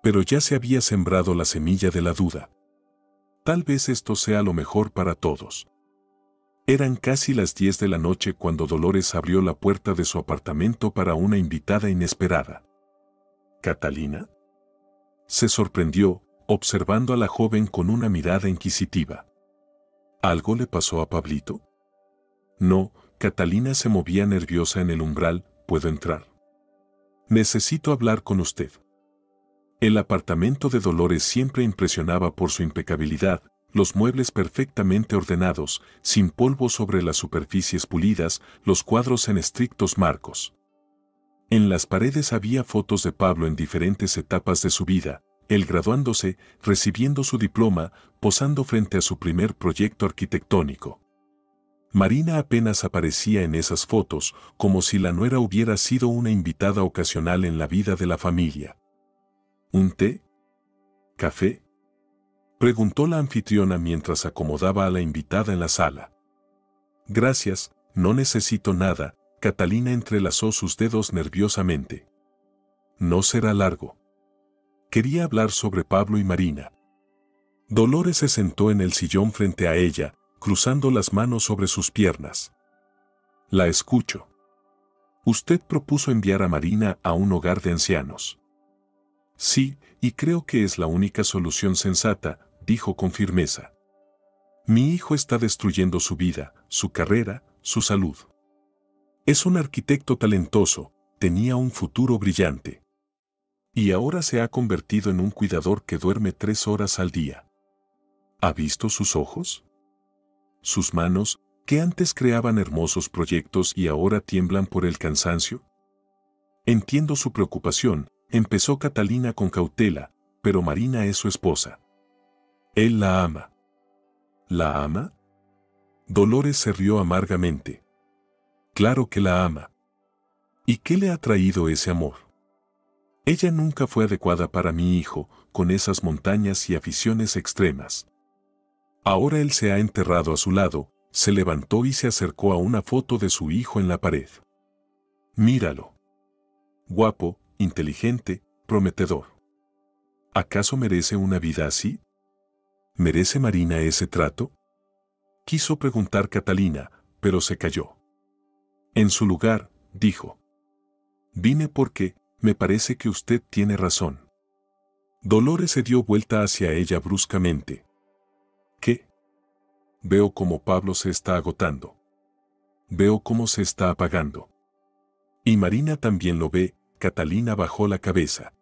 Pero ya se había sembrado la semilla de la duda. Tal vez esto sea lo mejor para todos. Eran casi las 10 de la noche cuando Dolores abrió la puerta de su apartamento para una invitada inesperada. ¿Catalina? Se sorprendió, observando a la joven con una mirada inquisitiva. ¿Algo le pasó a Pablito? No, Catalina se movía nerviosa en el umbral. ¿Puedo entrar? Necesito hablar con usted. El apartamento de Dolores siempre impresionaba por su impecabilidad, los muebles perfectamente ordenados, sin polvo sobre las superficies pulidas, los cuadros en estrictos marcos. En las paredes había fotos de Pablo en diferentes etapas de su vida, él graduándose, recibiendo su diploma, posando frente a su primer proyecto arquitectónico. Marina apenas aparecía en esas fotos, como si la nuera hubiera sido una invitada ocasional en la vida de la familia. ¿Un té? ¿Café? Preguntó la anfitriona mientras acomodaba a la invitada en la sala. Gracias, no necesito nada. Catalina entrelazó sus dedos nerviosamente. No será largo. Quería hablar sobre Pablo y Marina. Dolores se sentó en el sillón frente a ella, cruzando las manos sobre sus piernas. La escucho. Usted propuso enviar a Marina a un hogar de ancianos. Sí, y creo que es la única solución sensata, dijo con firmeza. Mi hijo está destruyendo su vida, su carrera, su salud. Es un arquitecto talentoso, tenía un futuro brillante. Y ahora se ha convertido en un cuidador que duerme 3 horas al día. ¿Ha visto sus ojos? Sus manos, que antes creaban hermosos proyectos y ahora tiemblan por el cansancio. Entiendo su preocupación, empezó Catalina con cautela, pero Marina es su esposa. Él la ama. ¿La ama? Dolores se rió amargamente. Claro que la ama. ¿Y qué le ha traído ese amor? Ella nunca fue adecuada para mi hijo, con esas montañas y aficiones extremas. Ahora él se ha enterrado a su lado, se levantó y se acercó a una foto de su hijo en la pared. Míralo. Guapo, inteligente, prometedor. ¿Acaso merece una vida así? ¿Merece Marina ese trato? Quiso preguntar Catalina, pero se calló. En su lugar, dijo. Vine porque, me parece que usted tiene razón. Dolores se dio vuelta hacia ella bruscamente. ¿Qué? Veo cómo Pablo se está agotando. Veo cómo se está apagando. Y Marina también lo ve. Catalina bajó la cabeza.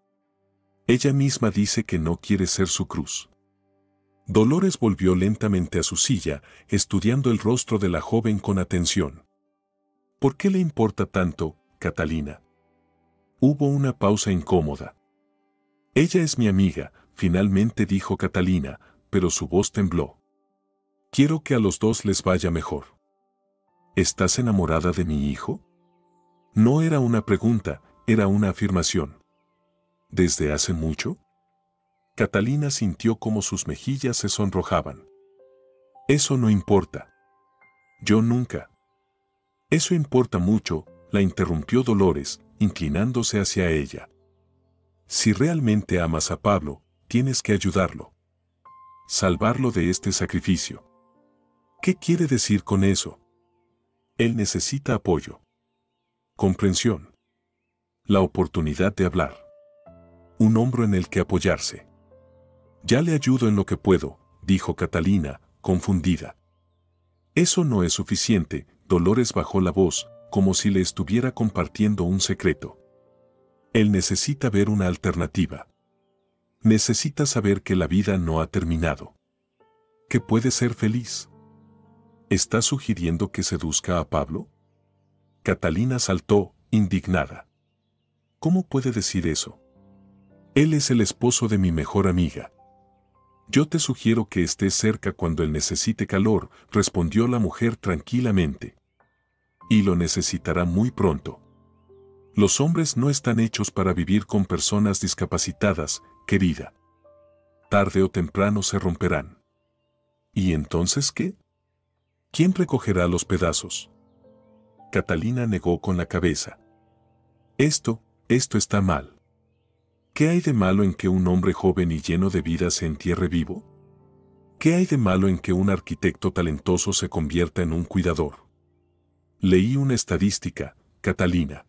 Ella misma dice que no quiere ser su cruz. Dolores volvió lentamente a su silla, estudiando el rostro de la joven con atención. ¿Por qué le importa tanto, Catalina? Hubo una pausa incómoda. Ella es mi amiga, finalmente dijo Catalina, pero su voz tembló. Quiero que a los dos les vaya mejor. ¿Estás enamorada de mi hijo? No era una pregunta, era una afirmación. ¿Desde hace mucho? Catalina sintió cómo sus mejillas se sonrojaban. Eso no importa. Yo nunca. Eso importa mucho, la interrumpió Dolores, inclinándose hacia ella. Si realmente amas a Pablo, tienes que ayudarlo. Salvarlo de este sacrificio. ¿Qué quiere decir con eso? Él necesita apoyo. Comprensión. La oportunidad de hablar. Un hombro en el que apoyarse. Ya le ayudo en lo que puedo, dijo Catalina, confundida. Eso no es suficiente, Dolores bajó la voz, como si le estuviera compartiendo un secreto. Él necesita ver una alternativa. Necesita saber que la vida no ha terminado. Que puede ser feliz. ¿Estás sugiriendo que seduzca a Pablo? Catalina saltó, indignada. ¿Cómo puede decir eso? Él es el esposo de mi mejor amiga. Yo te sugiero que estés cerca cuando él necesite calor, respondió la mujer tranquilamente. Y lo necesitará muy pronto. Los hombres no están hechos para vivir con personas discapacitadas, querida. Tarde o temprano se romperán. ¿Y entonces qué? ¿Quién recogerá los pedazos? Catalina negó con la cabeza. Esto está mal. ¿Qué hay de malo en que un hombre joven y lleno de vida se entierre vivo? ¿Qué hay de malo en que un arquitecto talentoso se convierta en un cuidador? Leí una estadística, Catalina.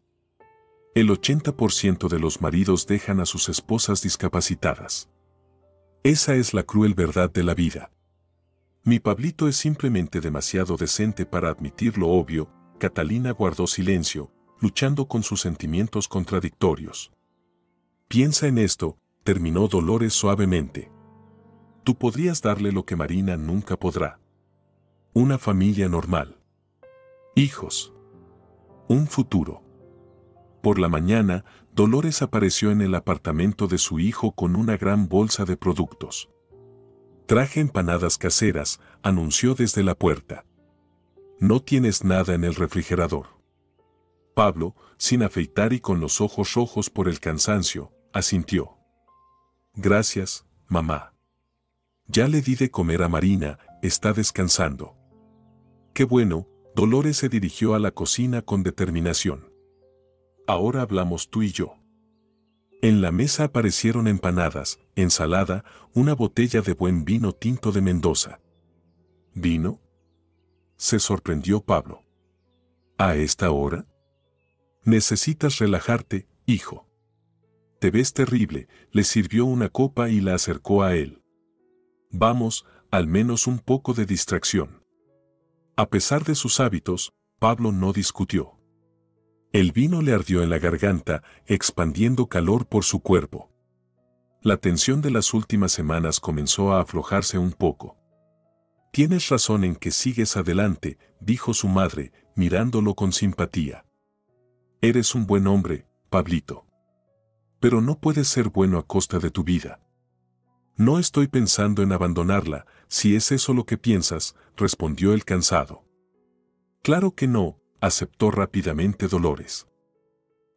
El 80% de los maridos dejan a sus esposas discapacitadas. Esa es la cruel verdad de la vida. Mi Pablito es simplemente demasiado decente para admitir lo obvio. Catalina guardó silencio, luchando con sus sentimientos contradictorios. Piensa en esto, terminó Dolores suavemente. Tú podrías darle lo que Marina nunca podrá. Una familia normal. Hijos. Un futuro. Por la mañana, Dolores apareció en el apartamento de su hijo con una gran bolsa de productos. Traje empanadas caseras, anunció desde la puerta. No tienes nada en el refrigerador. Pablo, sin afeitar y con los ojos rojos por el cansancio, asintió. Gracias, mamá. Ya le di de comer a Marina, está descansando. Qué bueno, Dolores se dirigió a la cocina con determinación. Ahora hablamos tú y yo. En la mesa aparecieron empanadas, ensalada, una botella de buen vino tinto de Mendoza. ¿Vino? Se sorprendió Pablo. ¿A esta hora? Necesitas relajarte, hijo. Te ves terrible, le sirvió una copa y la acercó a él. Vamos, al menos un poco de distracción. A pesar de sus hábitos, Pablo no discutió. El vino le ardió en la garganta, expandiendo calor por su cuerpo. La tensión de las últimas semanas comenzó a aflojarse un poco. Tienes razón en que sigues adelante, dijo su madre, mirándolo con simpatía. Eres un buen hombre, Pablito. Pero no puedes ser bueno a costa de tu vida. No estoy pensando en abandonarla, si es eso lo que piensas, respondió el cansado. Claro que no, aceptó rápidamente Dolores.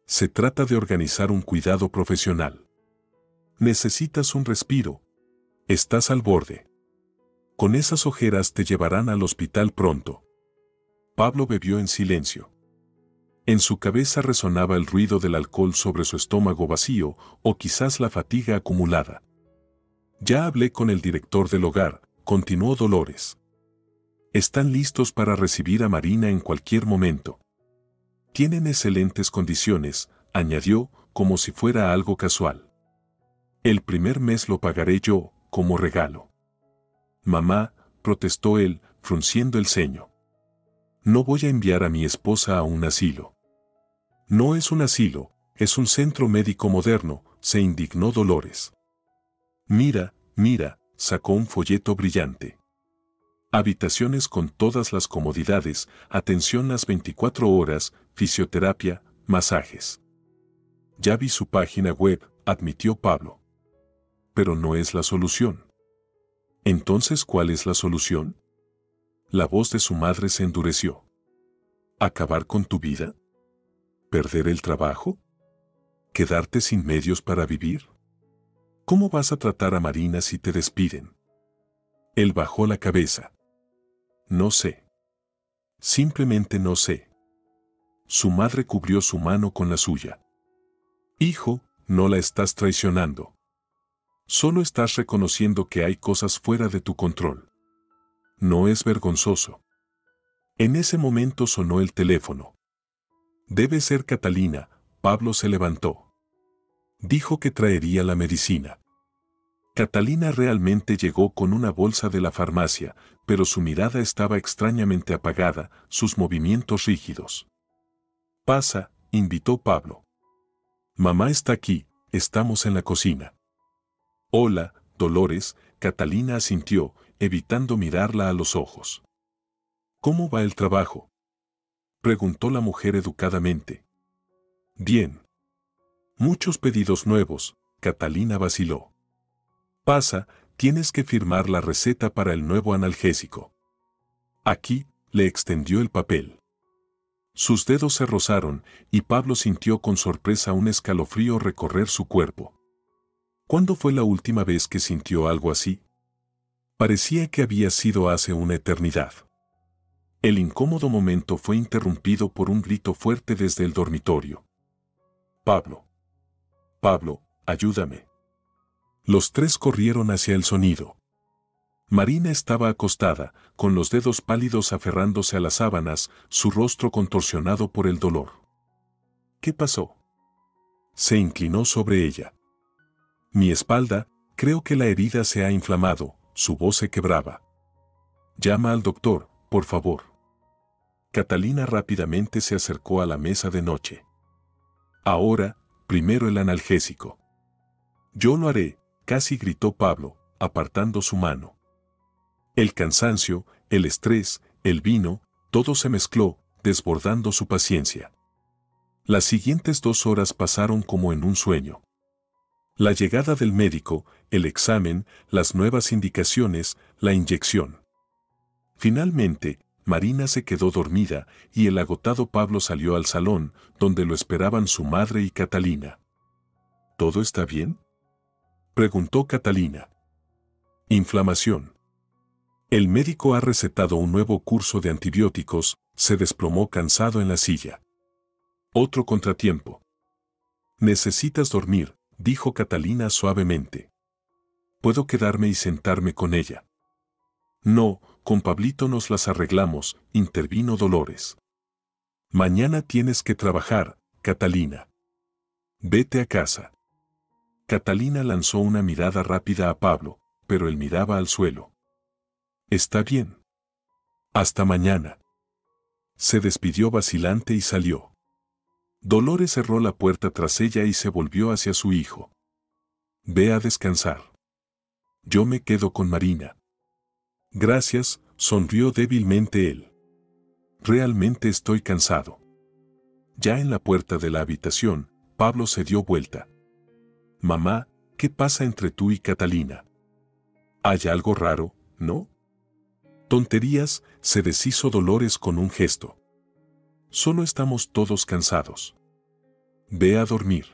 Se trata de organizar un cuidado profesional. Necesitas un respiro. Estás al borde. Con esas ojeras te llevarán al hospital pronto. Pablo bebió en silencio. En su cabeza resonaba el ruido del alcohol sobre su estómago vacío o quizás la fatiga acumulada. Ya hablé con el director del hogar, continuó Dolores. Están listos para recibir a Marina en cualquier momento. Tienen excelentes condiciones, añadió, como si fuera algo casual. El primer mes lo pagaré yo, como regalo. Mamá, protestó él, frunciendo el ceño. No voy a enviar a mi esposa a un asilo. No es un asilo, es un centro médico moderno, se indignó Dolores. Mira, mira, sacó un folleto brillante. Habitaciones con todas las comodidades, atención las 24 horas, fisioterapia, masajes. Ya vi su página web, admitió Pablo. Pero no es la solución. Entonces, ¿cuál es la solución? La voz de su madre se endureció. ¿Acabar con tu vida? ¿Perder el trabajo? ¿Quedarte sin medios para vivir? ¿Cómo vas a tratar a Marina si te despiden? Él bajó la cabeza. No sé. Simplemente no sé. Su madre cubrió su mano con la suya. Hijo, no la estás traicionando. Solo estás reconociendo que hay cosas fuera de tu control. No es vergonzoso. En ese momento sonó el teléfono. Debe ser Catalina. Pablo se levantó. Dijo que traería la medicina. Catalina realmente llegó con una bolsa de la farmacia, pero su mirada estaba extrañamente apagada, sus movimientos rígidos. Pasa, invitó Pablo. Mamá está aquí, estamos en la cocina. Hola, Dolores, Catalina asintió, evitando mirarla a los ojos. ¿Cómo va el trabajo? Preguntó la mujer educadamente. Bien. Muchos pedidos nuevos, Catalina vaciló. Pasa, tienes que firmar la receta para el nuevo analgésico. Aquí, le extendió el papel. Sus dedos se rozaron y Pablo sintió con sorpresa un escalofrío recorrer su cuerpo. ¿Cuándo fue la última vez que sintió algo así? Parecía que había sido hace una eternidad. El incómodo momento fue interrumpido por un grito fuerte desde el dormitorio. Pablo. Pablo, ayúdame. Los tres corrieron hacia el sonido. Marina estaba acostada, con los dedos pálidos aferrándose a las sábanas, su rostro contorsionado por el dolor. ¿Qué pasó? Se inclinó sobre ella. Mi espalda, creo que la herida se ha inflamado, su voz se quebraba. Llama al doctor, por favor. Catalina rápidamente se acercó a la mesa de noche. Ahora, primero el analgésico. Yo lo haré, casi gritó Pablo, apartando su mano. El cansancio, el estrés, el vino, todo se mezcló, desbordando su paciencia. Las siguientes 2 horas pasaron como en un sueño. La llegada del médico, el examen, las nuevas indicaciones, la inyección. Finalmente, Marina se quedó dormida y el agotado Pablo salió al salón, donde lo esperaban su madre y Catalina. ¿Todo está bien?, preguntó Catalina. Inflamación. El médico ha recetado un nuevo curso de antibióticos, se desplomó cansado en la silla. Otro contratiempo. Necesitas dormir, dijo Catalina suavemente. ¿Puedo quedarme y sentarme con ella? No, con Pablito nos las arreglamos, intervino Dolores. Mañana tienes que trabajar, Catalina. Vete a casa. Catalina lanzó una mirada rápida a Pablo, pero él miraba al suelo. Está bien. Hasta mañana. Se despidió vacilante y salió. Dolores cerró la puerta tras ella y se volvió hacia su hijo. Ve a descansar. Yo me quedo con Marina. Gracias, sonrió débilmente él. Realmente estoy cansado. Ya en la puerta de la habitación, Pablo se dio vuelta. Mamá, ¿qué pasa entre tú y Catalina? Hay algo raro, ¿no? Tonterías, se deshizo Dolores con un gesto. Solo estamos todos cansados. Ve a dormir.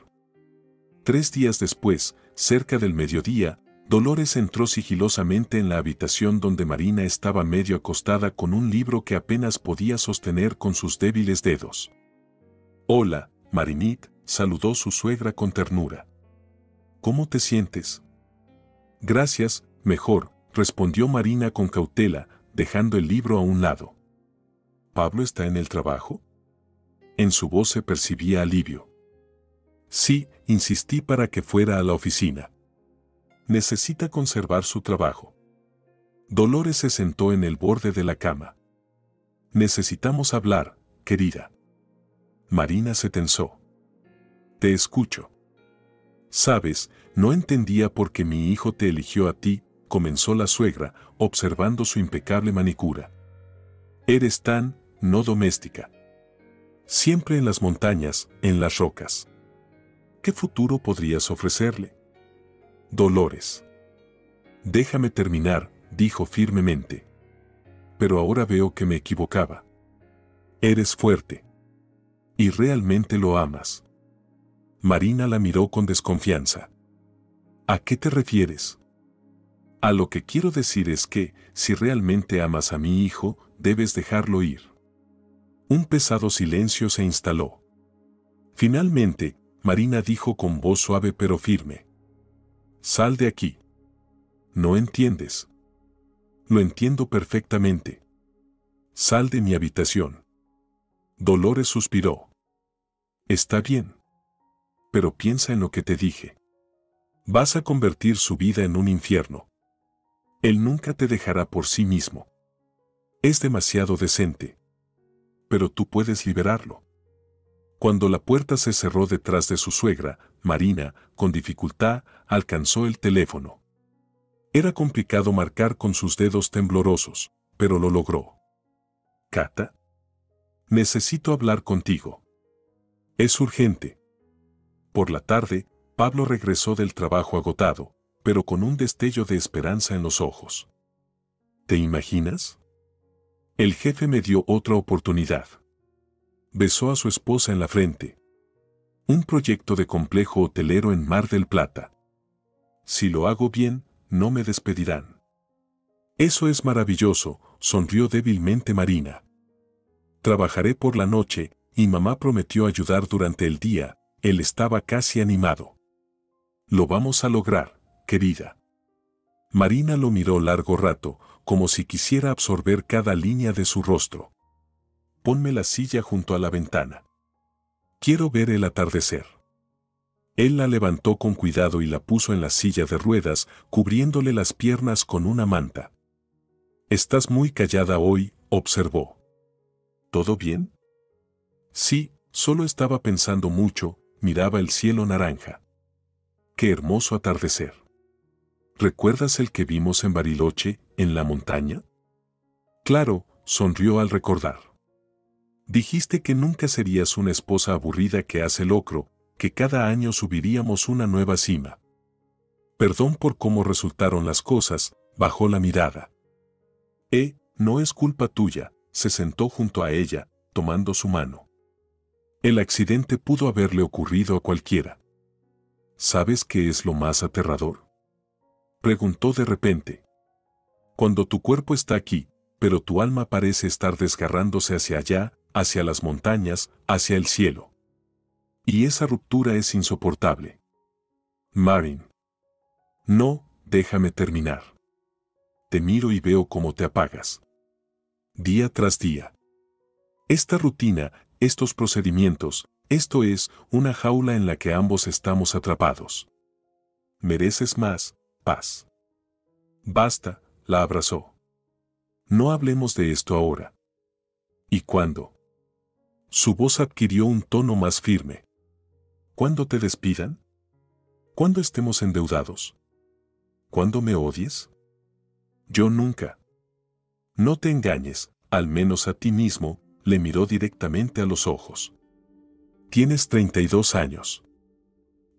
3 días después, cerca del mediodía, Dolores entró sigilosamente en la habitación donde Marina estaba medio acostada con un libro que apenas podía sostener con sus débiles dedos. Hola, Marinit, saludó su suegra con ternura. ¿Cómo te sientes? Gracias, mejor, respondió Marina con cautela, dejando el libro a un lado. ¿Pablo está en el trabajo? En su voz se percibía alivio. Sí, insistí para que fuera a la oficina. Necesita conservar su trabajo. Dolores se sentó en el borde de la cama. Necesitamos hablar, querida. Marina se tensó. Te escucho. Sabes, no entendía por qué mi hijo te eligió a ti, comenzó la suegra, observando su impecable manicura. Eres tan, no doméstica. Siempre en las montañas, en las rocas. ¿Qué futuro podrías ofrecerle? Dolores. Déjame terminar, dijo firmemente. Pero ahora veo que me equivocaba. Eres fuerte. Y realmente lo amas. Marina la miró con desconfianza. ¿A qué te refieres? A lo que quiero decir es que, si realmente amas a mi hijo, debes dejarlo ir. Un pesado silencio se instaló. Finalmente, Marina dijo con voz suave pero firme. Sal de aquí. No entiendes. Lo entiendo perfectamente. Sal de mi habitación. Dolores suspiró. Está bien. Pero piensa en lo que te dije. Vas a convertir su vida en un infierno. Él nunca te dejará por sí mismo. Es demasiado decente. Pero tú puedes liberarlo. Cuando la puerta se cerró detrás de su suegra, Marina, con dificultad, alcanzó el teléfono. Era complicado marcar con sus dedos temblorosos, pero lo logró. Cata. Necesito hablar contigo. Es urgente. Por la tarde, Pablo regresó del trabajo agotado, pero con un destello de esperanza en los ojos. ¿Te imaginas? El jefe me dio otra oportunidad. Besó a su esposa en la frente. Un proyecto de complejo hotelero en Mar del Plata. Si lo hago bien, no me despedirán. Eso es maravilloso, sonrió débilmente Marina. Trabajaré por la noche, y mamá prometió ayudar durante el día, él estaba casi animado. Lo vamos a lograr, querida. Marina lo miró largo rato, como si quisiera absorber cada línea de su rostro. Ponme la silla junto a la ventana. Quiero ver el atardecer. Él la levantó con cuidado y la puso en la silla de ruedas, cubriéndole las piernas con una manta. Estás muy callada hoy, observó. ¿Todo bien? Sí, solo estaba pensando mucho, miraba el cielo naranja. Qué hermoso atardecer. ¿Recuerdas el que vimos en Bariloche, en la montaña? Claro, sonrió al recordar. Dijiste que nunca serías una esposa aburrida que hace locro, que cada año subiríamos una nueva cima. Perdón por cómo resultaron las cosas, bajó la mirada. No es culpa tuya, se sentó junto a ella, tomando su mano. El accidente pudo haberle ocurrido a cualquiera. ¿Sabes qué es lo más aterrador? Preguntó de repente. Cuando tu cuerpo está aquí, pero tu alma parece estar desgarrándose hacia allá, hacia las montañas, hacia el cielo. Y esa ruptura es insoportable. Marin. No, déjame terminar. Te miro y veo cómo te apagas. Día tras día. Esta rutina, estos procedimientos, esto es una jaula en la que ambos estamos atrapados. Mereces más, paz. Basta, la abrazó. No hablemos de esto ahora. ¿Y cuándo? Su voz adquirió un tono más firme. ¿Cuándo te despidan? ¿Cuándo estemos endeudados? ¿Cuándo me odies? Yo nunca. No te engañes, al menos a ti mismo, le miró directamente a los ojos. Tienes 32 años.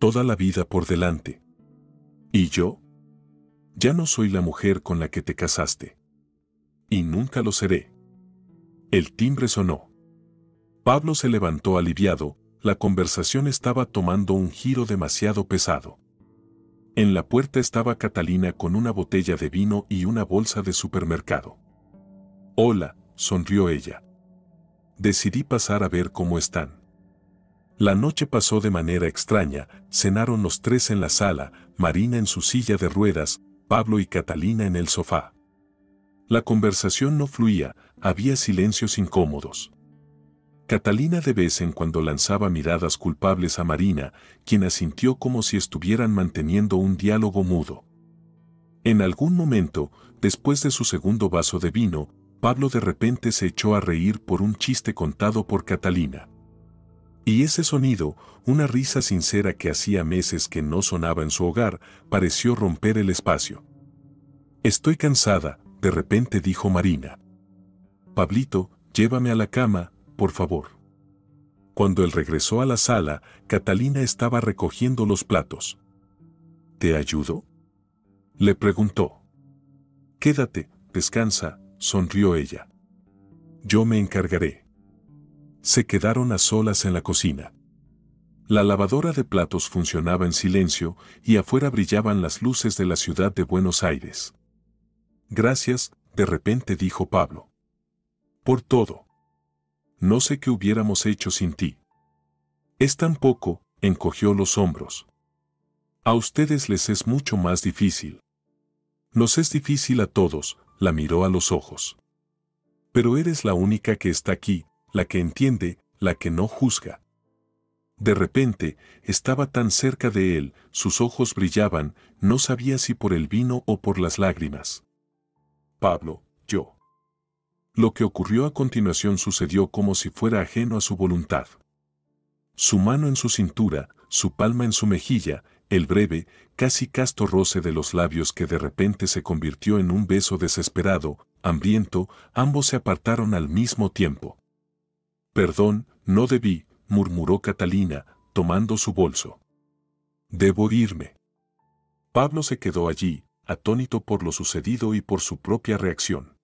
Toda la vida por delante. ¿Y yo? Ya no soy la mujer con la que te casaste. Y nunca lo seré. El timbre sonó. Pablo se levantó aliviado, la conversación estaba tomando un giro demasiado pesado. En la puerta estaba Catalina con una botella de vino y una bolsa de supermercado. Hola, sonrió ella. Decidí pasar a ver cómo están. La noche pasó de manera extraña, cenaron los tres en la sala, Marina en su silla de ruedas, Pablo y Catalina en el sofá. La conversación no fluía, había silencios incómodos. Catalina de vez en cuando lanzaba miradas culpables a Marina, quien asintió como si estuvieran manteniendo un diálogo mudo. En algún momento, después de su segundo vaso de vino, Pablo de repente se echó a reír por un chiste contado por Catalina. Y ese sonido, una risa sincera que hacía meses que no sonaba en su hogar, pareció romper el espacio. Estoy cansada, de repente dijo Marina. Pablito, llévame a la cama, por favor. Cuando él regresó a la sala, Catalina estaba recogiendo los platos. ¿Te ayudo?, le preguntó. Quédate, descansa, sonrió ella. Yo me encargaré. Se quedaron a solas en la cocina. La lavadora de platos funcionaba en silencio y afuera brillaban las luces de la ciudad de Buenos Aires. Gracias, de repente dijo Pablo. Por todo. No sé qué hubiéramos hecho sin ti. Es tan poco, encogió los hombros. A ustedes les es mucho más difícil. Nos es difícil a todos, la miró a los ojos. Pero eres la única que está aquí, la que entiende, la que no juzga. De repente, estaba tan cerca de él, sus ojos brillaban, no sabía si por el vino o por las lágrimas. Pablo, yo. Lo que ocurrió a continuación sucedió como si fuera ajeno a su voluntad. Su mano en su cintura, su palma en su mejilla, el breve, casi casto roce de los labios que de repente se convirtió en un beso desesperado, hambriento, ambos se apartaron al mismo tiempo. Perdón, no debí, murmuró Catalina, tomando su bolso. Debo irme. Pablo se quedó allí, atónito por lo sucedido y por su propia reacción.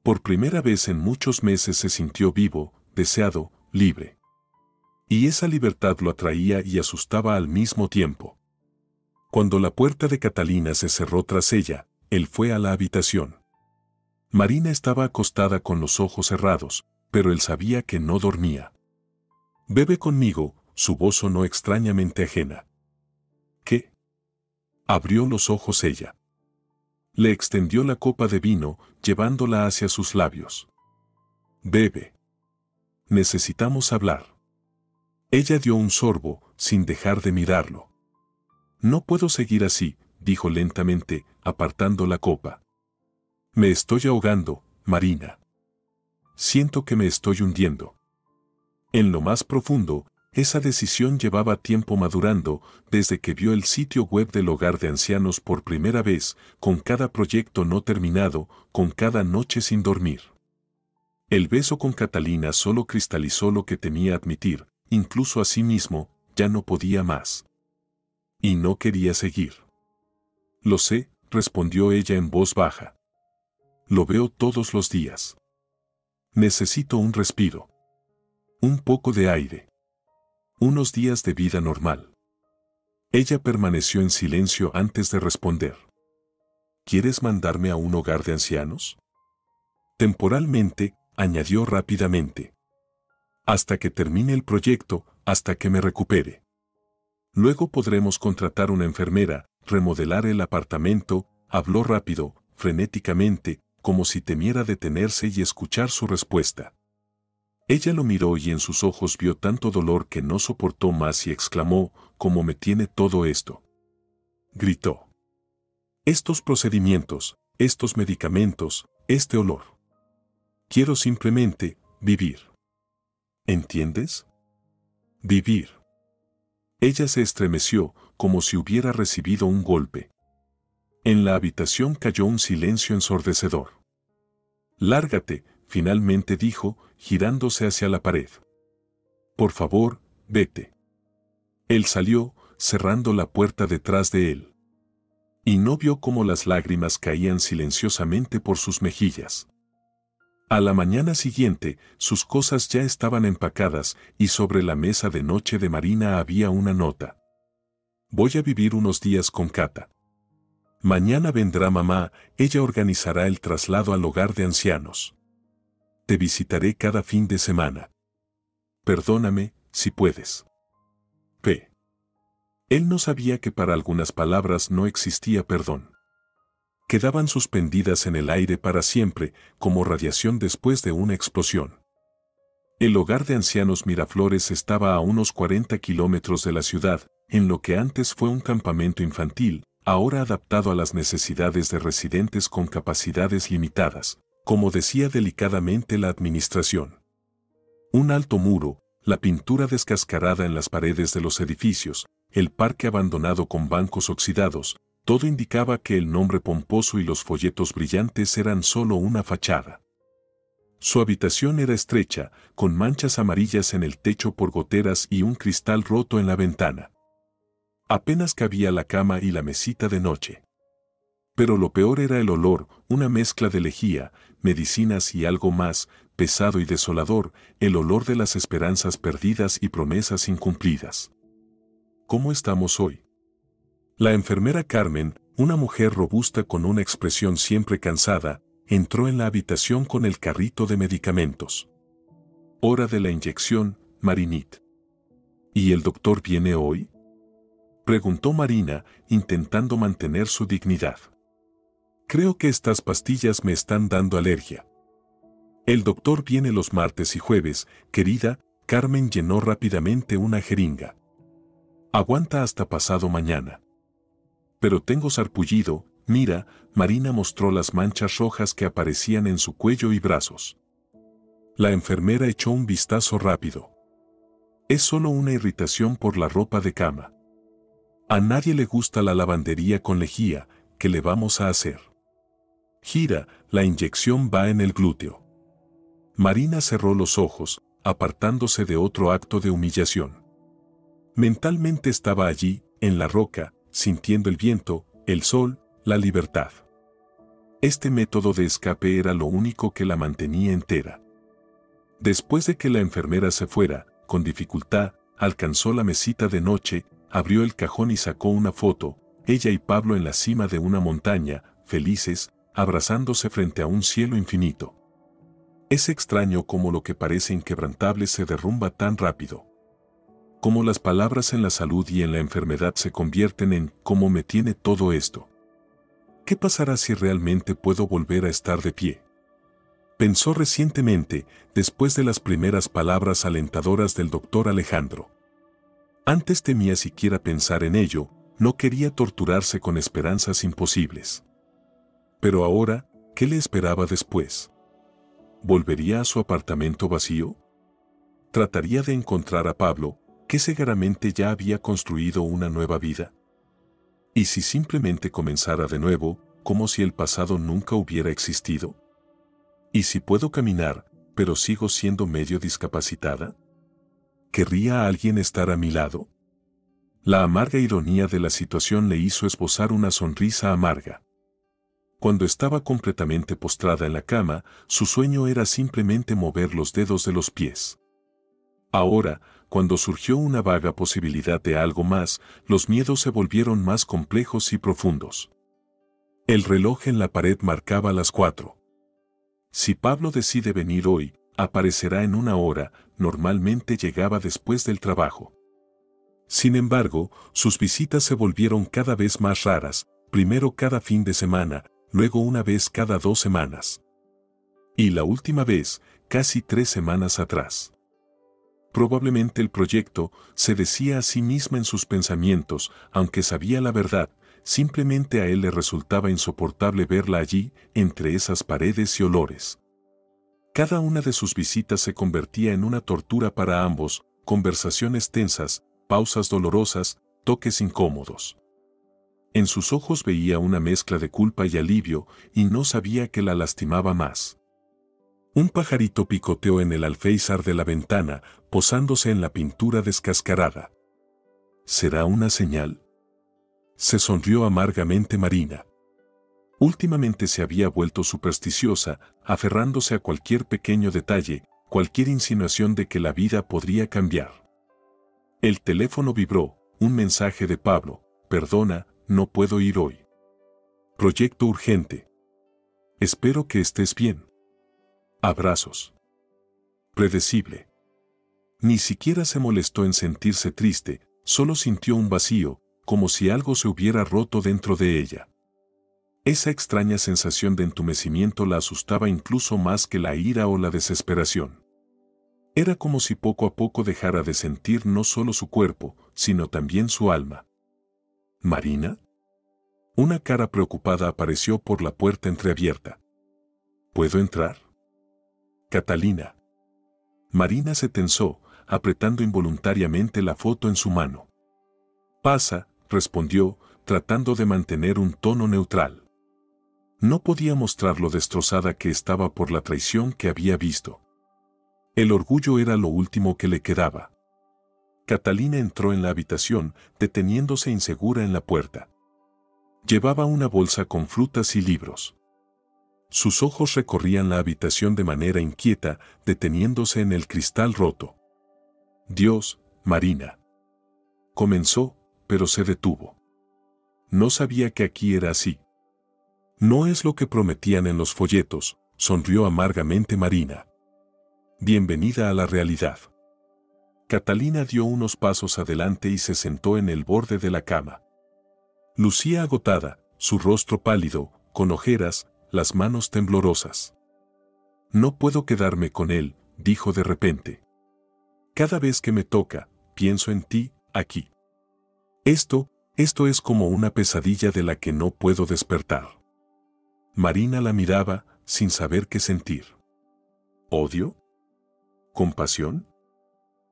Por primera vez en muchos meses se sintió vivo, deseado, libre. Y esa libertad lo atraía y asustaba al mismo tiempo. Cuando la puerta de Catalina se cerró tras ella, él fue a la habitación. Marina estaba acostada con los ojos cerrados, pero él sabía que no dormía. Bebe conmigo, su voz sonó extrañamente ajena. ¿Qué? Abrió los ojos ella. Le extendió la copa de vino, llevándola hacia sus labios. Bebe. Necesitamos hablar. Ella dio un sorbo, sin dejar de mirarlo. No puedo seguir así, dijo lentamente, apartando la copa. Me estoy ahogando, Marina. Siento que me estoy hundiendo. En lo más profundo, esa decisión llevaba tiempo madurando, desde que vio el sitio web del hogar de ancianos por primera vez, con cada proyecto no terminado, con cada noche sin dormir. El beso con Catalina solo cristalizó lo que temía admitir, incluso a sí mismo, ya no podía más. Y no quería seguir. Lo sé, respondió ella en voz baja. Lo veo todos los días. Necesito un respiro. Un poco de aire. Unos días de vida normal. Ella permaneció en silencio antes de responder. ¿Quieres mandarme a un hogar de ancianos? Temporalmente, añadió rápidamente. Hasta que termine el proyecto, hasta que me recupere. Luego podremos contratar una enfermera, remodelar el apartamento, habló rápido, frenéticamente, como si temiera detenerse y escuchar su respuesta. Ella lo miró y en sus ojos vio tanto dolor que no soportó más y exclamó, ¿cómo me tiene todo esto? Gritó. Estos procedimientos, estos medicamentos, este olor. Quiero simplemente vivir. ¿Entiendes? Vivir. Ella se estremeció como si hubiera recibido un golpe. En la habitación cayó un silencio ensordecedor. Lárgate, finalmente dijo, girándose hacia la pared. Por favor, vete. Él salió, cerrando la puerta detrás de él. Y no vio cómo las lágrimas caían silenciosamente por sus mejillas. A la mañana siguiente, sus cosas ya estaban empacadas y sobre la mesa de noche de Marina había una nota. Voy a vivir unos días con Kata. Mañana vendrá mamá, ella organizará el traslado al hogar de ancianos. Te visitaré cada fin de semana. Perdóname, si puedes. P. Él no sabía que para algunas palabras no existía perdón. Quedaban suspendidas en el aire para siempre, como radiación después de una explosión. El hogar de ancianos Miraflores estaba a unos 40 kilómetros de la ciudad, en lo que antes fue un campamento infantil, ahora adaptado a las necesidades de residentes con capacidades limitadas, como decía delicadamente la administración. Un alto muro, la pintura descascarada en las paredes de los edificios, el parque abandonado con bancos oxidados, todo indicaba que el nombre pomposo y los folletos brillantes eran solo una fachada. Su habitación era estrecha, con manchas amarillas en el techo por goteras y un cristal roto en la ventana. Apenas cabía la cama y la mesita de noche. Pero lo peor era el olor, una mezcla de lejía, medicinas y algo más, pesado y desolador, el olor de las esperanzas perdidas y promesas incumplidas. ¿Cómo estamos hoy? La enfermera Carmen, una mujer robusta con una expresión siempre cansada, entró en la habitación con el carrito de medicamentos. Hora de la inyección, Marinit. ¿Y el doctor viene hoy? Preguntó Marina, intentando mantener su dignidad. Creo que estas pastillas me están dando alergia. El doctor viene los martes y jueves, querida. Carmen llenó rápidamente una jeringa. Aguanta hasta pasado mañana. Pero tengo sarpullido, mira, Marina mostró las manchas rojas que aparecían en su cuello y brazos. La enfermera echó un vistazo rápido. Es solo una irritación por la ropa de cama. A nadie le gusta la lavandería con lejía, ¿qué le vamos a hacer? Gira, la inyección va en el glúteo. Marina cerró los ojos, apartándose de otro acto de humillación. Mentalmente estaba allí, en la roca, sintiendo el viento, el sol, la libertad. Este método de escape era lo único que la mantenía entera. Después de que la enfermera se fuera, con dificultad, alcanzó la mesita de noche, abrió el cajón y sacó una foto, ella y Pablo en la cima de una montaña, felices, abrazándose frente a un cielo infinito. Es extraño cómo lo que parece inquebrantable se derrumba tan rápido. Cómo las palabras en la salud y en la enfermedad se convierten en ¿cómo me tiene todo esto? ¿Qué pasará si realmente puedo volver a estar de pie? Pensó recientemente, después de las primeras palabras alentadoras del doctor Alejandro. Antes temía siquiera pensar en ello, no quería torturarse con esperanzas imposibles. Pero ahora, ¿qué le esperaba después? ¿Volvería a su apartamento vacío? ¿Trataría de encontrar a Pablo, que seguramente ya había construido una nueva vida? ¿Y si simplemente comenzara de nuevo, como si el pasado nunca hubiera existido? ¿Y si puedo caminar, pero sigo siendo medio discapacitada? ¿Querría a alguien estar a mi lado? La amarga ironía de la situación le hizo esbozar una sonrisa amarga. Cuando estaba completamente postrada en la cama, su sueño era simplemente mover los dedos de los pies. Ahora, cuando surgió una vaga posibilidad de algo más, los miedos se volvieron más complejos y profundos. El reloj en la pared marcaba las 4. Si Pablo decide venir hoy, aparecerá en 1 hora, normalmente llegaba después del trabajo. Sin embargo, sus visitas se volvieron cada vez más raras, primero cada fin de semana, luego una vez cada 2 semanas. Y la última vez, casi 3 semanas atrás. Probablemente el proyecto, se decía a sí misma en sus pensamientos, aunque sabía la verdad, simplemente a él le resultaba insoportable verla allí, entre esas paredes y olores. Cada una de sus visitas se convertía en una tortura para ambos, conversaciones tensas, pausas dolorosas, toques incómodos. En sus ojos veía una mezcla de culpa y alivio, y no sabía que la lastimaba más. Un pajarito picoteó en el alféizar de la ventana, posándose en la pintura descascarada. ¿Será una señal? Se sonrió amargamente Marina. Últimamente se había vuelto supersticiosa, aferrándose a cualquier pequeño detalle, cualquier insinuación de que la vida podría cambiar. El teléfono vibró, un mensaje de Pablo: perdona, no puedo ir hoy. Proyecto urgente. Espero que estés bien. Abrazos. Predecible. Ni siquiera se molestó en sentirse triste, solo sintió un vacío, como si algo se hubiera roto dentro de ella. Esa extraña sensación de entumecimiento la asustaba incluso más que la ira o la desesperación. Era como si poco a poco dejara de sentir no solo su cuerpo, sino también su alma. ¿Marina? Una cara preocupada apareció por la puerta entreabierta. ¿Puedo entrar? Catalina. Marina se tensó, apretando involuntariamente la foto en su mano. Pasa, respondió, tratando de mantener un tono neutral. No podía mostrar lo destrozada que estaba por la traición que había visto. El orgullo era lo último que le quedaba. Catalina entró en la habitación, deteniéndose insegura en la puerta. Llevaba una bolsa con frutas y libros. Sus ojos recorrían la habitación de manera inquieta, deteniéndose en el cristal roto. Dios, Marina. Comenzó, pero se detuvo. No sabía que aquí era así. No es lo que prometían en los folletos, sonrió amargamente Marina. Bienvenida a la realidad. Catalina dio unos pasos adelante y se sentó en el borde de la cama. Lucía agotada, su rostro pálido, con ojeras, las manos temblorosas. No puedo quedarme con él, dijo de repente. Cada vez que me toca, pienso en ti, aquí. Esto es como una pesadilla de la que no puedo despertar. Marina la miraba, sin saber qué sentir. ¿Odio? ¿Compasión?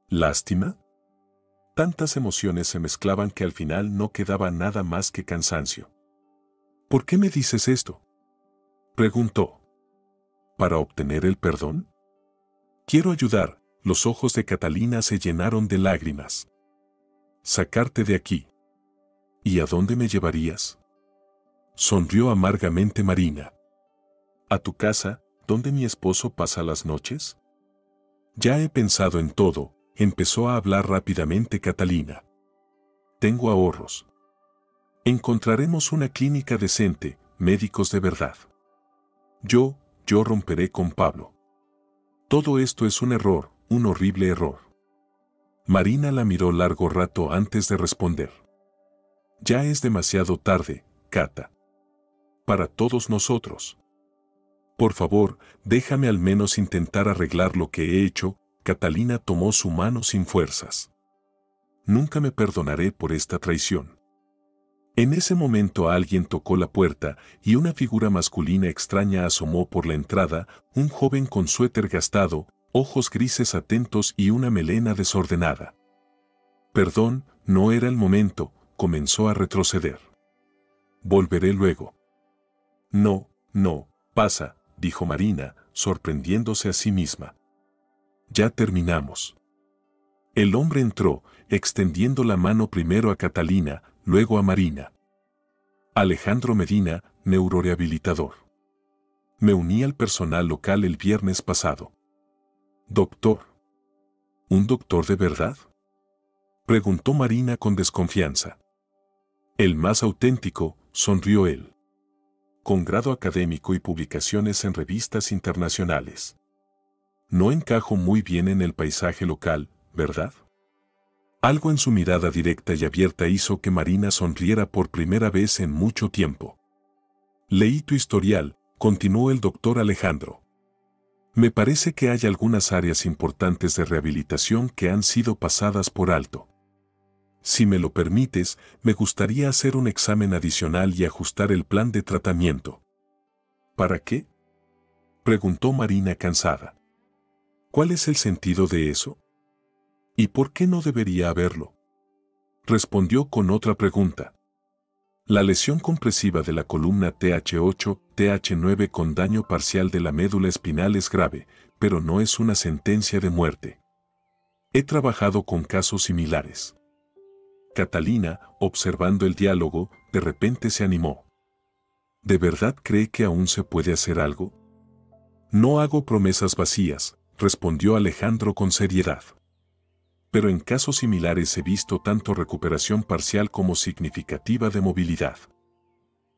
¿Lástima? Tantas emociones se mezclaban que al final no quedaba nada más que cansancio. ¿Por qué me dices esto?, preguntó. ¿Para obtener el perdón? Quiero ayudar. Los ojos de Catalina se llenaron de lágrimas. Sacarte de aquí. ¿Y a dónde me llevarías? Sonrió amargamente Marina. ¿A tu casa, donde mi esposo pasa las noches? Ya he pensado en todo, empezó a hablar rápidamente Catalina. Tengo ahorros. Encontraremos una clínica decente, médicos de verdad. Yo romperé con Pablo. Todo esto es un error, un horrible error. Marina la miró largo rato antes de responder. Ya es demasiado tarde, Cata. Para todos nosotros. Por favor, déjame al menos intentar arreglar lo que he hecho. Catalina tomó su mano sin fuerzas. Nunca me perdonaré por esta traición. En ese momento alguien tocó la puerta y una figura masculina extraña asomó por la entrada, un joven con suéter gastado, ojos grises atentos y una melena desordenada. Perdón, no era el momento, comenzó a retroceder. Volveré luego. No, pasa, dijo Marina, sorprendiéndose a sí misma. Ya terminamos. El hombre entró, extendiendo la mano primero a Catalina, luego a Marina. Alejandro Medina, neurorehabilitador. Me uní al personal local el viernes pasado. Doctor. ¿Un doctor de verdad?, preguntó Marina con desconfianza. El más auténtico, sonrió él. con grado académico y publicaciones en revistas internacionales. No encajo muy bien en el paisaje local, ¿verdad? Algo en su mirada directa y abierta hizo que Marina sonriera por primera vez en mucho tiempo. Leí tu historial, continuó el doctor Alejandro. Me parece que hay algunas áreas importantes de rehabilitación que han sido pasadas por alto. Si me lo permites, me gustaría hacer un examen adicional y ajustar el plan de tratamiento. ¿Para qué?, preguntó Marina cansada. ¿Cuál es el sentido de eso? ¿Y por qué no debería haberlo?, respondió con otra pregunta. La lesión compresiva de la columna TH8, TH9 con daño parcial de la médula espinal es grave, pero no es una sentencia de muerte. He trabajado con casos similares. Catalina, observando el diálogo, de repente se animó. ¿De verdad cree que aún se puede hacer algo? No hago promesas vacías, respondió Alejandro con seriedad. Pero en casos similares he visto tanto recuperación parcial como significativa de movilidad.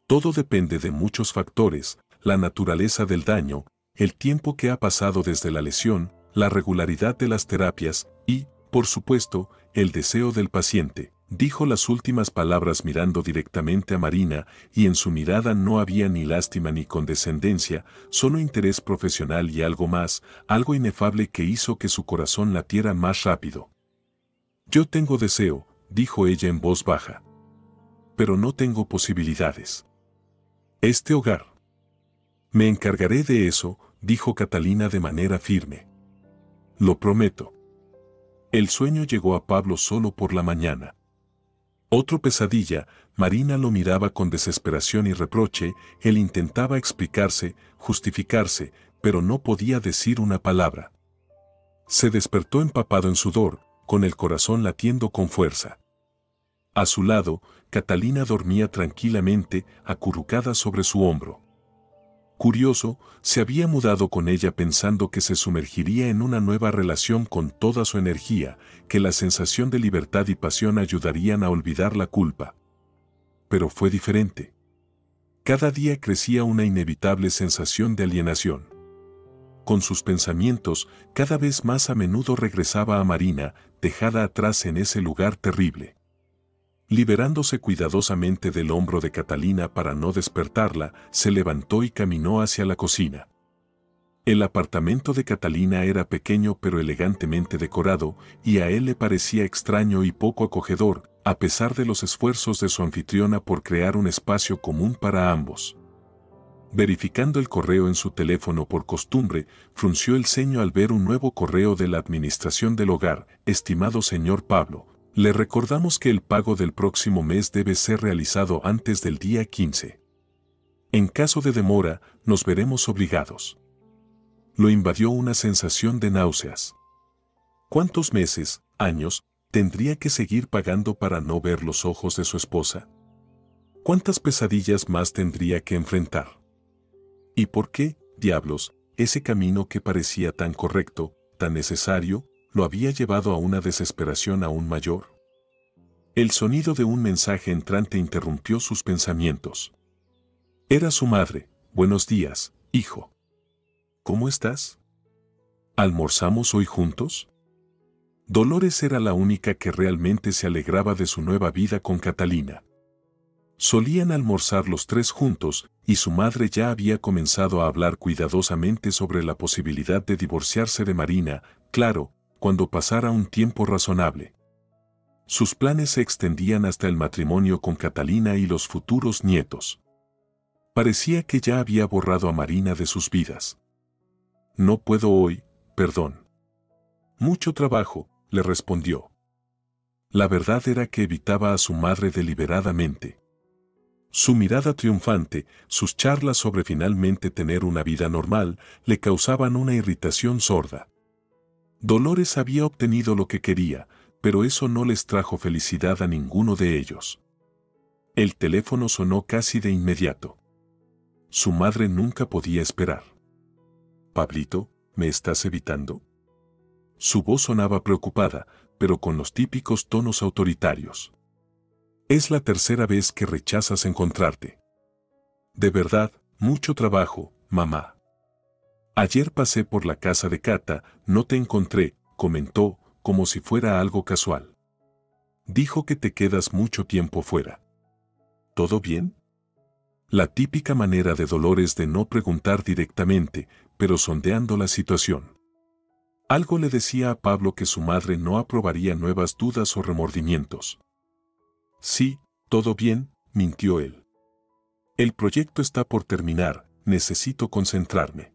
Todo depende de muchos factores: la naturaleza del daño, el tiempo que ha pasado desde la lesión, la regularidad de las terapias y, por supuesto, el deseo del paciente. Dijo las últimas palabras mirando directamente a Marina, y en su mirada no había ni lástima ni condescendencia, solo interés profesional y algo más, algo inefable que hizo que su corazón latiera más rápido. Yo tengo deseo, dijo ella en voz baja. Pero no tengo posibilidades. Este hogar. Me encargaré de eso, dijo Catalina de manera firme. Lo prometo. El sueño llegó a Pablo solo por la mañana. Otro pesadilla. Marina lo miraba con desesperación y reproche. Él intentaba explicarse, justificarse, pero no podía decir una palabra. Se despertó empapado en sudor, con el corazón latiendo con fuerza. A su lado, Catalina dormía tranquilamente, acurrucada sobre su hombro. Curioso, se había mudado con ella pensando que se sumergiría en una nueva relación con toda su energía, que la sensación de libertad y pasión ayudarían a olvidar la culpa. Pero fue diferente. Cada día crecía una inevitable sensación de alienación. Con sus pensamientos, cada vez más a menudo regresaba a Marina, dejada atrás en ese lugar terrible. Liberándose cuidadosamente del hombro de Catalina para no despertarla, se levantó y caminó hacia la cocina. El apartamento de Catalina era pequeño pero elegantemente decorado, y a él le parecía extraño y poco acogedor, a pesar de los esfuerzos de su anfitriona por crear un espacio común para ambos. Verificando el correo en su teléfono por costumbre, frunció el ceño al ver un nuevo correo de la administración del hogar. Estimado señor Pablo, le recordamos que el pago del próximo mes debe ser realizado antes del día 15. En caso de demora, nos veremos obligados. Lo invadió una sensación de náuseas. ¿Cuántos meses, años, tendría que seguir pagando para no ver los ojos de su esposa? ¿Cuántas pesadillas más tendría que enfrentar? ¿Y por qué, diablos, ese camino que parecía tan correcto, tan necesario, lo había llevado a una desesperación aún mayor? El sonido de un mensaje entrante interrumpió sus pensamientos. Era su madre. Buenos días, hijo. ¿Cómo estás? ¿Almorzamos hoy juntos? Dolores era la única que realmente se alegraba de su nueva vida con Catalina. Solían almorzar los tres juntos, y su madre ya había comenzado a hablar cuidadosamente sobre la posibilidad de divorciarse de Marina, claro, cuando pasara un tiempo razonable. Sus planes se extendían hasta el matrimonio con Catalina y los futuros nietos. Parecía que ya había borrado a Marina de sus vidas. No puedo hoy, perdón. Mucho trabajo, le respondió. La verdad era que evitaba a su madre deliberadamente. Su mirada triunfante, sus charlas sobre finalmente tener una vida normal, le causaban una irritación sorda. Dolores había obtenido lo que quería, pero eso no les trajo felicidad a ninguno de ellos. El teléfono sonó casi de inmediato. Su madre nunca podía esperar. «Pablito, ¿me estás evitando?» Su voz sonaba preocupada, pero con los típicos tonos autoritarios. «Es la tercera vez que rechazas encontrarte». De verdad, mucho trabajo, mamá. Ayer pasé por la casa de Cata, no te encontré, comentó, como si fuera algo casual. Dijo que te quedas mucho tiempo fuera. ¿Todo bien? La típica manera de Dolores de no preguntar directamente, pero sondeando la situación. Algo le decía a Pablo que su madre no aprobaría nuevas dudas o remordimientos. Sí, todo bien, mintió él. El proyecto está por terminar, necesito concentrarme.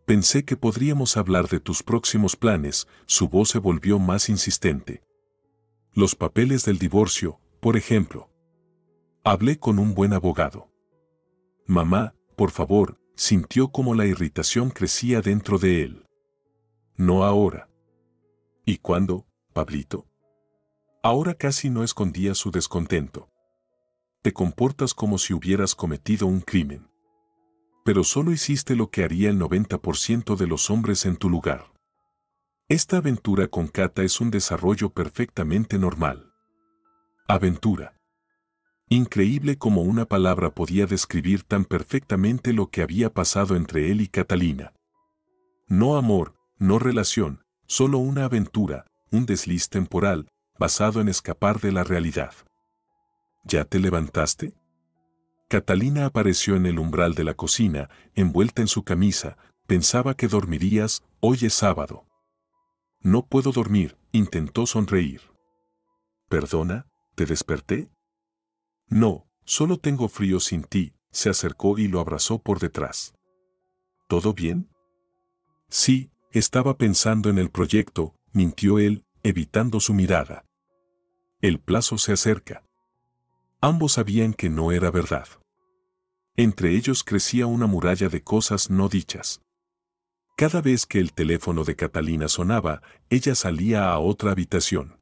Pensé que podríamos hablar de tus próximos planes, su voz se volvió más insistente. Los papeles del divorcio, por ejemplo. Hablé con un buen abogado. Mamá, por favor, sintió como la irritación crecía dentro de él. No ahora. ¿Y cuándo, Pablito? Ahora casi no escondía su descontento. Te comportas como si hubieras cometido un crimen. Pero solo hiciste lo que haría el 90% de los hombres en tu lugar. Esta aventura con Cata es un desarrollo perfectamente normal. Aventura. Increíble como una palabra podía describir tan perfectamente lo que había pasado entre él y Catalina. No amor, no relación, solo una aventura, un desliz temporal, basado en escapar de la realidad. ¿Ya te levantaste? Catalina apareció en el umbral de la cocina, envuelta en su camisa, pensaba que dormirías, hoy es sábado. No puedo dormir, intentó sonreír. ¿Perdona? ¿Te desperté? No, solo tengo frío sin ti, se acercó y lo abrazó por detrás. ¿Todo bien? Sí, estaba pensando en el proyecto, mintió él, evitando su mirada. El plazo se acerca. Ambos sabían que no era verdad. Entre ellos crecía una muralla de cosas no dichas. Cada vez que el teléfono de Catalina sonaba, ella salía a otra habitación.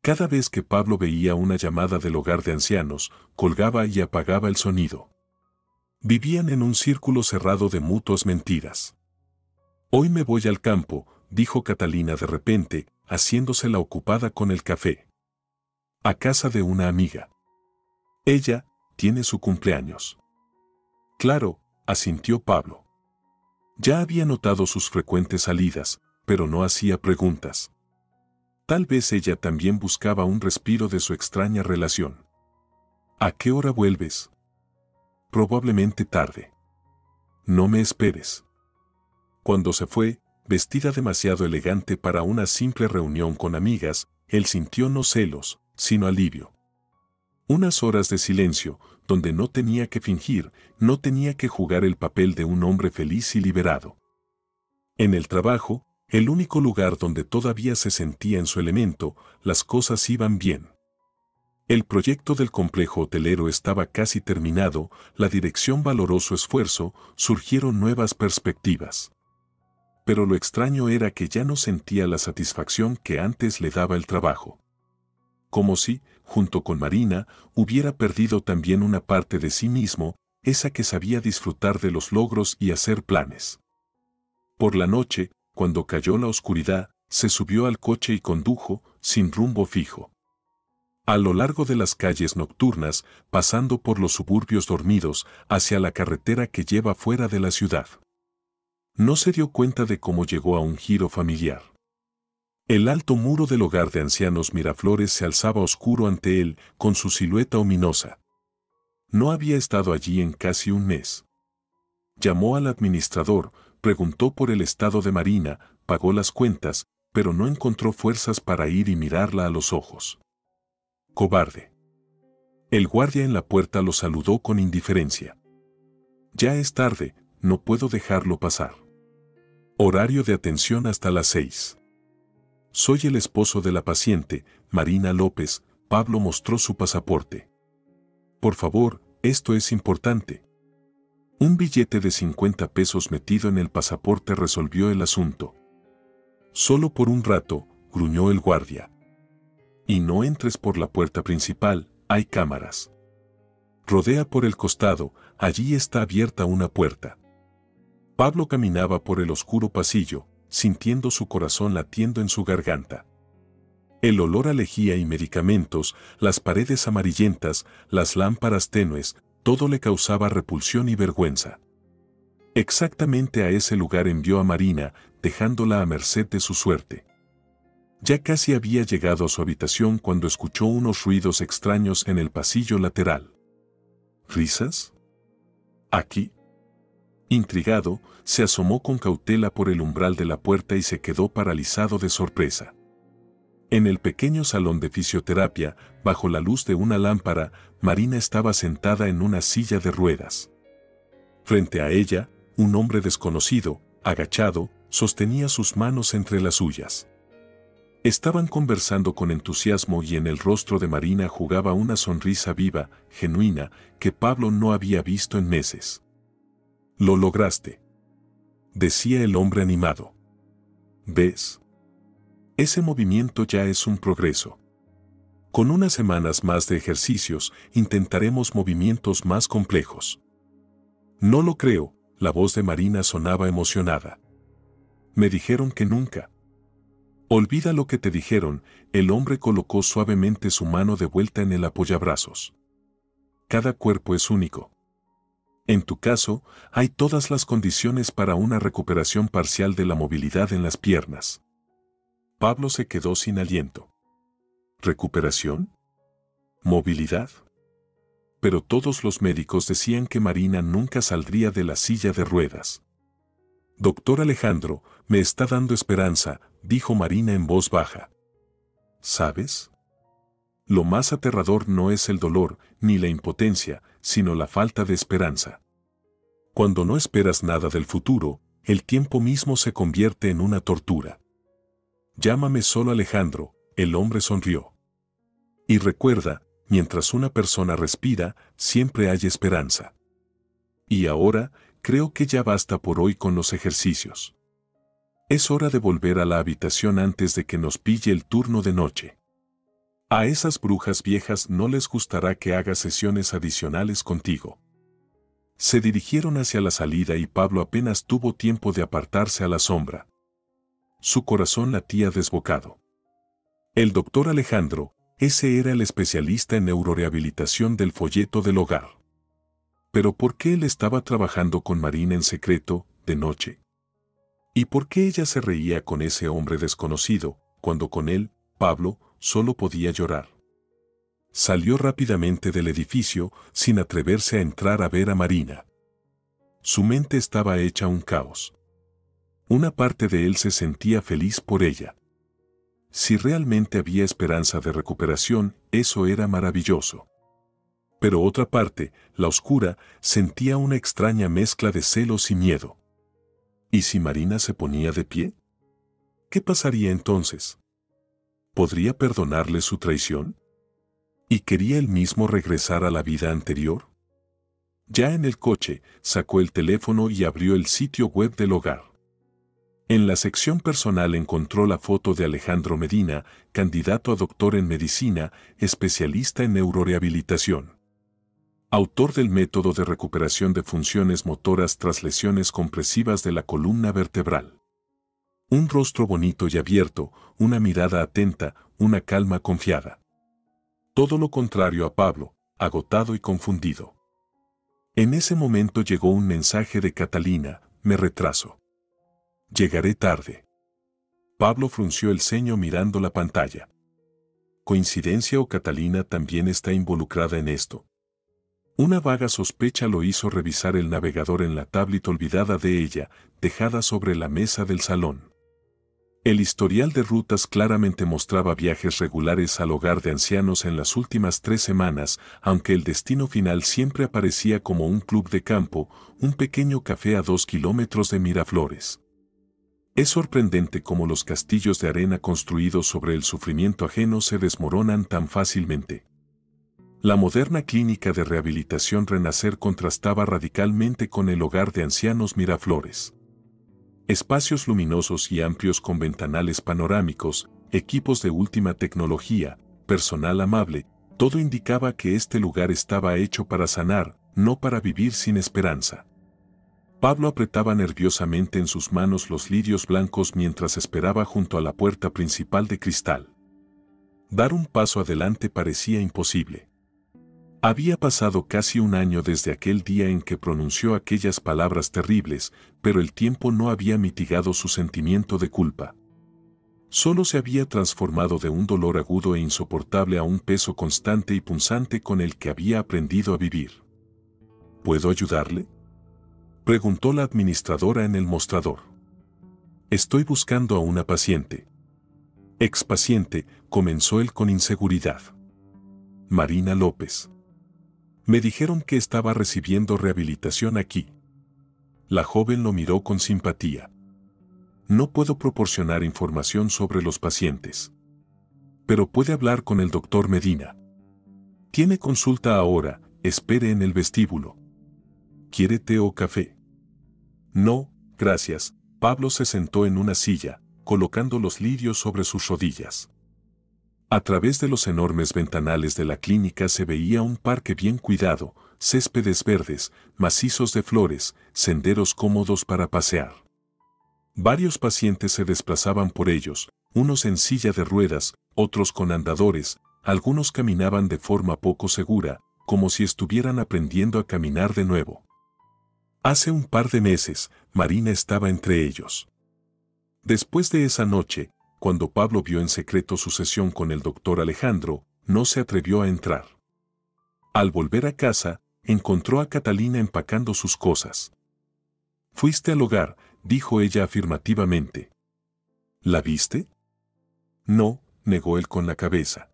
Cada vez que Pablo veía una llamada del hogar de ancianos, colgaba y apagaba el sonido. Vivían en un círculo cerrado de mutuas mentiras. Hoy me voy al campo, dijo Catalina de repente, haciéndose la ocupada con el café. A casa de una amiga. Ella tiene su cumpleaños. Claro, asintió Pablo. Ya había notado sus frecuentes salidas, pero no hacía preguntas. Tal vez ella también buscaba un respiro de su extraña relación. ¿A qué hora vuelves? Probablemente tarde. No me esperes. Cuando se fue, vestida demasiado elegante para una simple reunión con amigas, él sintió no celos, sino alivio. Unas horas de silencio, donde no tenía que fingir, no tenía que jugar el papel de un hombre feliz y liberado. En el trabajo, el único lugar donde todavía se sentía en su elemento, las cosas iban bien. El proyecto del complejo hotelero estaba casi terminado, la dirección valoró su esfuerzo, surgieron nuevas perspectivas. Pero lo extraño era que ya no sentía la satisfacción que antes le daba el trabajo. Como si, junto con Marina, hubiera perdido también una parte de sí mismo, esa que sabía disfrutar de los logros y hacer planes. Por la noche, cuando cayó la oscuridad, se subió al coche y condujo, sin rumbo fijo. A lo largo de las calles nocturnas, pasando por los suburbios dormidos, hacia la carretera que lleva fuera de la ciudad. No se dio cuenta de cómo llegó a un giro familiar. El alto muro del hogar de ancianos Miraflores se alzaba oscuro ante él, con su silueta ominosa. No había estado allí en casi un mes. Llamó al administrador, preguntó por el estado de Marina, pagó las cuentas, pero no encontró fuerzas para ir y mirarla a los ojos. Cobarde. El guardia en la puerta lo saludó con indiferencia. Ya es tarde, no puedo dejarlo pasar. Horario de atención hasta las 6. Soy el esposo de la paciente, Marina López. Pablo mostró su pasaporte. Por favor, esto es importante. Un billete de 50 pesos metido en el pasaporte resolvió el asunto. Solo por un rato, gruñó el guardia. Y no entres por la puerta principal, hay cámaras. Rodea por el costado, allí está abierta una puerta. Pablo caminaba por el oscuro pasillo, sintiendo su corazón latiendo en su garganta. El olor a lejía y medicamentos, las paredes amarillentas, las lámparas tenues, Todo le causaba repulsión y vergüenza. Exactamente a ese lugar envió a Marina, dejándola a merced de su suerte. Ya casi había llegado a su habitación cuando escuchó unos ruidos extraños en el pasillo lateral. ¿Risas? ¿Aquí? Intrigado, se asomó con cautela por el umbral de la puerta y se quedó paralizado de sorpresa. En el pequeño salón de fisioterapia, bajo la luz de una lámpara, Marina estaba sentada en una silla de ruedas. Frente a ella, un hombre desconocido, agachado, sostenía sus manos entre las suyas. Estaban conversando con entusiasmo y en el rostro de Marina jugaba una sonrisa viva, genuina, que Pablo no había visto en meses. «Lo lograste», decía el hombre animado. «¿Ves? Ese movimiento ya es un progreso. Con unas semanas más de ejercicios, intentaremos movimientos más complejos». «No lo creo», la voz de Marina sonaba emocionada. «Me dijeron que nunca». «Olvida lo que te dijeron», el hombre colocó suavemente su mano de vuelta en el apoyabrazos. «Cada cuerpo es único. En tu caso, hay todas las condiciones para una recuperación parcial de la movilidad en las piernas». Pablo se quedó sin aliento. ¿Recuperación? ¿Movilidad? Pero todos los médicos decían que Marina nunca saldría de la silla de ruedas. «Doctor Alejandro, me está dando esperanza», dijo Marina en voz baja. «¿Sabes? Lo más aterrador no es el dolor ni la impotencia, sino la falta de esperanza. Cuando no esperas nada del futuro, el tiempo mismo se convierte en una tortura». «Llámame solo Alejandro», el hombre sonrió. «Y recuerda, mientras una persona respira, siempre hay esperanza. Y ahora, creo que ya basta por hoy con los ejercicios. Es hora de volver a la habitación antes de que nos pille el turno de noche. A esas brujas viejas no les gustará que haga sesiones adicionales contigo». Se dirigieron hacia la salida y Pablo apenas tuvo tiempo de apartarse a la sombra. Su corazón latía desbocado. El doctor Alejandro, ese era el especialista en neurorehabilitación del folleto del hogar. Pero ¿por qué él estaba trabajando con Marina en secreto, de noche? ¿Y por qué ella se reía con ese hombre desconocido, cuando con él, Pablo, solo podía llorar? Salió rápidamente del edificio, sin atreverse a entrar a ver a Marina. Su mente estaba hecha un caos. Una parte de él se sentía feliz por ella. Si realmente había esperanza de recuperación, eso era maravilloso. Pero otra parte, la oscura, sentía una extraña mezcla de celos y miedo. ¿Y si Marina se ponía de pie? ¿Qué pasaría entonces? ¿Podría perdonarle su traición? ¿Y quería él mismo regresar a la vida anterior? Ya en el coche, sacó el teléfono y abrió el sitio web del hogar. En la sección personal encontró la foto de Alejandro Medina, candidato a doctor en medicina, especialista en neurorehabilitación. Autor del método de recuperación de funciones motoras tras lesiones compresivas de la columna vertebral. Un rostro bonito y abierto, una mirada atenta, una calma confiada. Todo lo contrario a Pablo, agotado y confundido. En ese momento llegó un mensaje de Catalina: «Me retraso. Llegaré tarde». Pablo frunció el ceño mirando la pantalla. ¿Coincidencia o Catalina también está involucrada en esto? Una vaga sospecha lo hizo revisar el navegador en la tablet olvidada de ella, dejada sobre la mesa del salón. El historial de rutas claramente mostraba viajes regulares al hogar de ancianos en las últimas 3 semanas, aunque el destino final siempre aparecía como un club de campo, un pequeño café a 2 kilómetros de Miraflores. Es sorprendente cómo los castillos de arena construidos sobre el sufrimiento ajeno se desmoronan tan fácilmente. La moderna clínica de rehabilitación Renacer contrastaba radicalmente con el hogar de ancianos Miraflores. Espacios luminosos y amplios con ventanales panorámicos, equipos de última tecnología, personal amable, todo indicaba que este lugar estaba hecho para sanar, no para vivir sin esperanza. Pablo apretaba nerviosamente en sus manos los lirios blancos mientras esperaba junto a la puerta principal de cristal. Dar un paso adelante parecía imposible. Había pasado casi un año desde aquel día en que pronunció aquellas palabras terribles, pero el tiempo no había mitigado su sentimiento de culpa. Solo se había transformado de un dolor agudo e insoportable a un peso constante y punzante con el que había aprendido a vivir. ¿Puedo ayudarle?, preguntó la administradora en el mostrador. Estoy buscando a una paciente. Expaciente, comenzó él con inseguridad. Marina López. Me dijeron que estaba recibiendo rehabilitación aquí. La joven lo miró con simpatía. No puedo proporcionar información sobre los pacientes. Pero puede hablar con el doctor Medina. Tiene consulta ahora, espere en el vestíbulo. ¿Quiere té o café? No, gracias. Pablo se sentó en una silla, colocando los lirios sobre sus rodillas. A través de los enormes ventanales de la clínica se veía un parque bien cuidado, céspedes verdes, macizos de flores, senderos cómodos para pasear. Varios pacientes se desplazaban por ellos, unos en silla de ruedas, otros con andadores, algunos caminaban de forma poco segura, como si estuvieran aprendiendo a caminar de nuevo. Hace un par de meses, Marina estaba entre ellos. Después de esa noche, cuando Pablo vio en secreto su sesión con el doctor Alejandro, no se atrevió a entrar. Al volver a casa, encontró a Catalina empacando sus cosas. «¿Fuiste al hogar?», dijo ella afirmativamente. «¿La viste?». «No», negó él con la cabeza.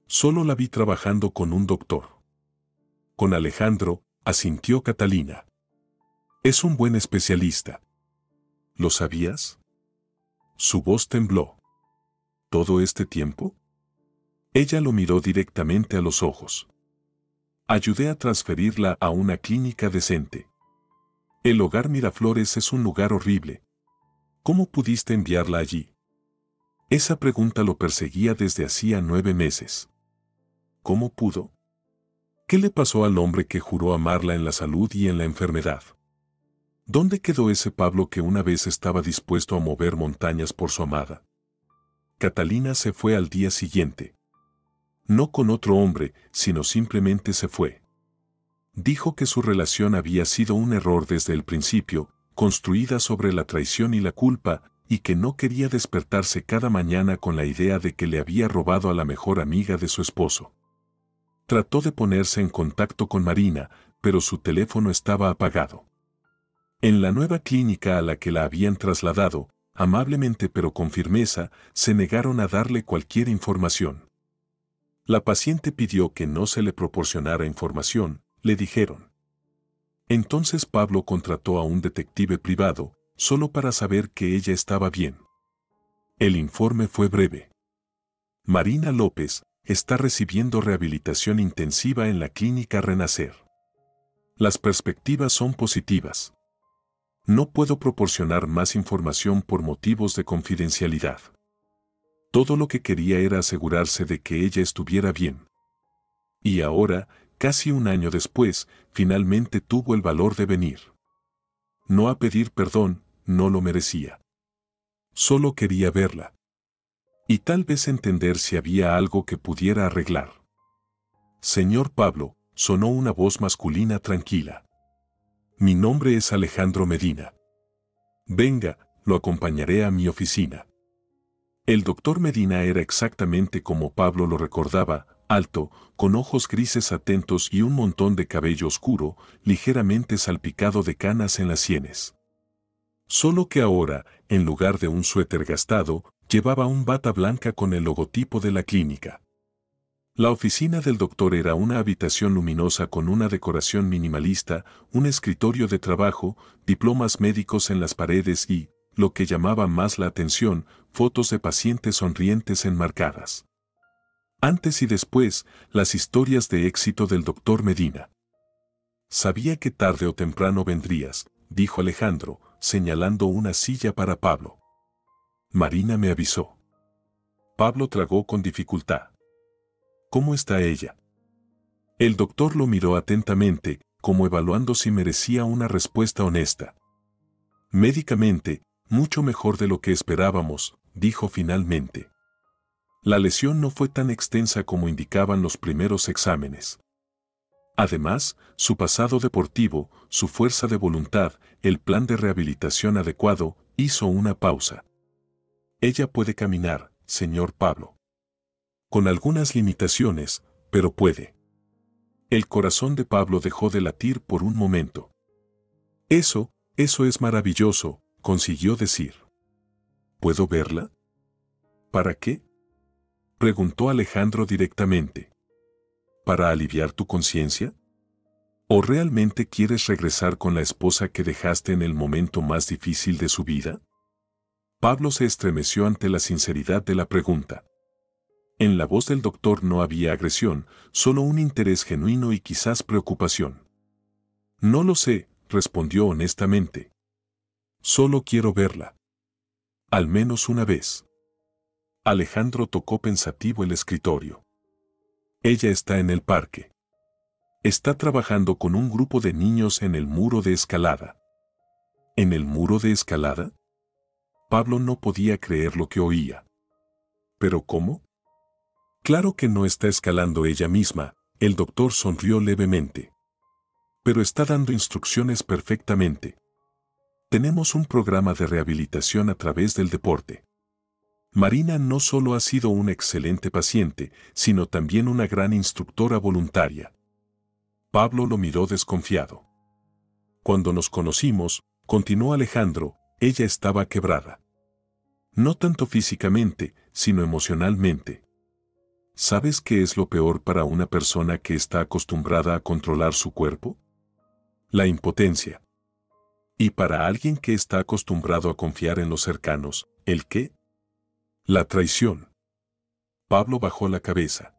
«Solo la vi trabajando con un doctor». «Con Alejandro», asintió Catalina. «Es un buen especialista». «¿Lo sabías?». Su voz tembló. ¿Todo este tiempo? Ella lo miró directamente a los ojos. Ayudé a transferirla a una clínica decente. El hogar Miraflores es un lugar horrible. ¿Cómo pudiste enviarla allí? Esa pregunta lo perseguía desde hacía 9 meses. ¿Cómo pudo? ¿Qué le pasó al hombre que juró amarla en la salud y en la enfermedad? ¿Dónde quedó ese Pablo que una vez estaba dispuesto a mover montañas por su amada? Catalina se fue al día siguiente. No con otro hombre, sino simplemente se fue. Dijo que su relación había sido un error desde el principio, construida sobre la traición y la culpa, y que no quería despertarse cada mañana con la idea de que le había robado a la mejor amiga de su esposo. Trató de ponerse en contacto con Marina, pero su teléfono estaba apagado. En la nueva clínica a la que la habían trasladado, amablemente pero con firmeza, se negaron a darle cualquier información. La paciente pidió que no se le proporcionara información, le dijeron. Entonces Pablo contrató a un detective privado, solo para saber que ella estaba bien. El informe fue breve. Marina López está recibiendo rehabilitación intensiva en la clínica Renacer. Las perspectivas son positivas. No puedo proporcionar más información por motivos de confidencialidad. Todo lo que quería era asegurarse de que ella estuviera bien. Y ahora, casi un año después, finalmente tuvo el valor de venir. No a pedir perdón, no lo merecía. Solo quería verla. Y tal vez entender si había algo que pudiera arreglar. Señor Pablo, sonó una voz masculina tranquila. Mi nombre es Alejandro Medina. Venga, lo acompañaré a mi oficina. El doctor Medina era exactamente como Pablo lo recordaba, alto, con ojos grises atentos y un montón de cabello oscuro, ligeramente salpicado de canas en las sienes. Solo que ahora, en lugar de un suéter gastado, llevaba un bata blanca con el logotipo de la clínica. La oficina del doctor era una habitación luminosa con una decoración minimalista, un escritorio de trabajo, diplomas médicos en las paredes y, lo que llamaba más la atención, fotos de pacientes sonrientes enmarcadas. Antes y después, las historias de éxito del doctor Medina. Sabía que tarde o temprano vendrías, dijo Alejandro, señalando una silla para Pablo. Marina me avisó. Pablo tragó con dificultad. ¿Cómo está ella? El doctor lo miró atentamente, como evaluando si merecía una respuesta honesta. Médicamente, mucho mejor de lo que esperábamos, dijo finalmente. La lesión no fue tan extensa como indicaban los primeros exámenes. Además, su pasado deportivo, su fuerza de voluntad, el plan de rehabilitación adecuado, hizo una pausa. Ella puede caminar, señor Pablo. Con algunas limitaciones, pero puede. El corazón de Pablo dejó de latir por un momento. Eso es maravilloso, consiguió decir. ¿Puedo verla? ¿Para qué? Preguntó Alejandro directamente. ¿Para aliviar tu conciencia? ¿O realmente quieres regresar con la esposa que dejaste en el momento más difícil de su vida? Pablo se estremeció ante la sinceridad de la pregunta. En la voz del doctor no había agresión, solo un interés genuino y quizás preocupación. No lo sé, respondió honestamente. Solo quiero verla. Al menos una vez. Alejandro tocó pensativo el escritorio. Ella está en el parque. Está trabajando con un grupo de niños en el muro de escalada. ¿En el muro de escalada? Pablo no podía creer lo que oía. ¿Pero cómo? Claro que no está escalando ella misma, el doctor sonrió levemente. Pero está dando instrucciones perfectamente. Tenemos un programa de rehabilitación a través del deporte. Marina no solo ha sido una excelente paciente, sino también una gran instructora voluntaria. Pablo lo miró desconfiado. Cuando nos conocimos, continuó Alejandro, ella estaba quebrada. No tanto físicamente, sino emocionalmente. ¿Sabes qué es lo peor para una persona que está acostumbrada a controlar su cuerpo? La impotencia. Y para alguien que está acostumbrado a confiar en los cercanos, ¿el qué? La traición. Pablo bajó la cabeza.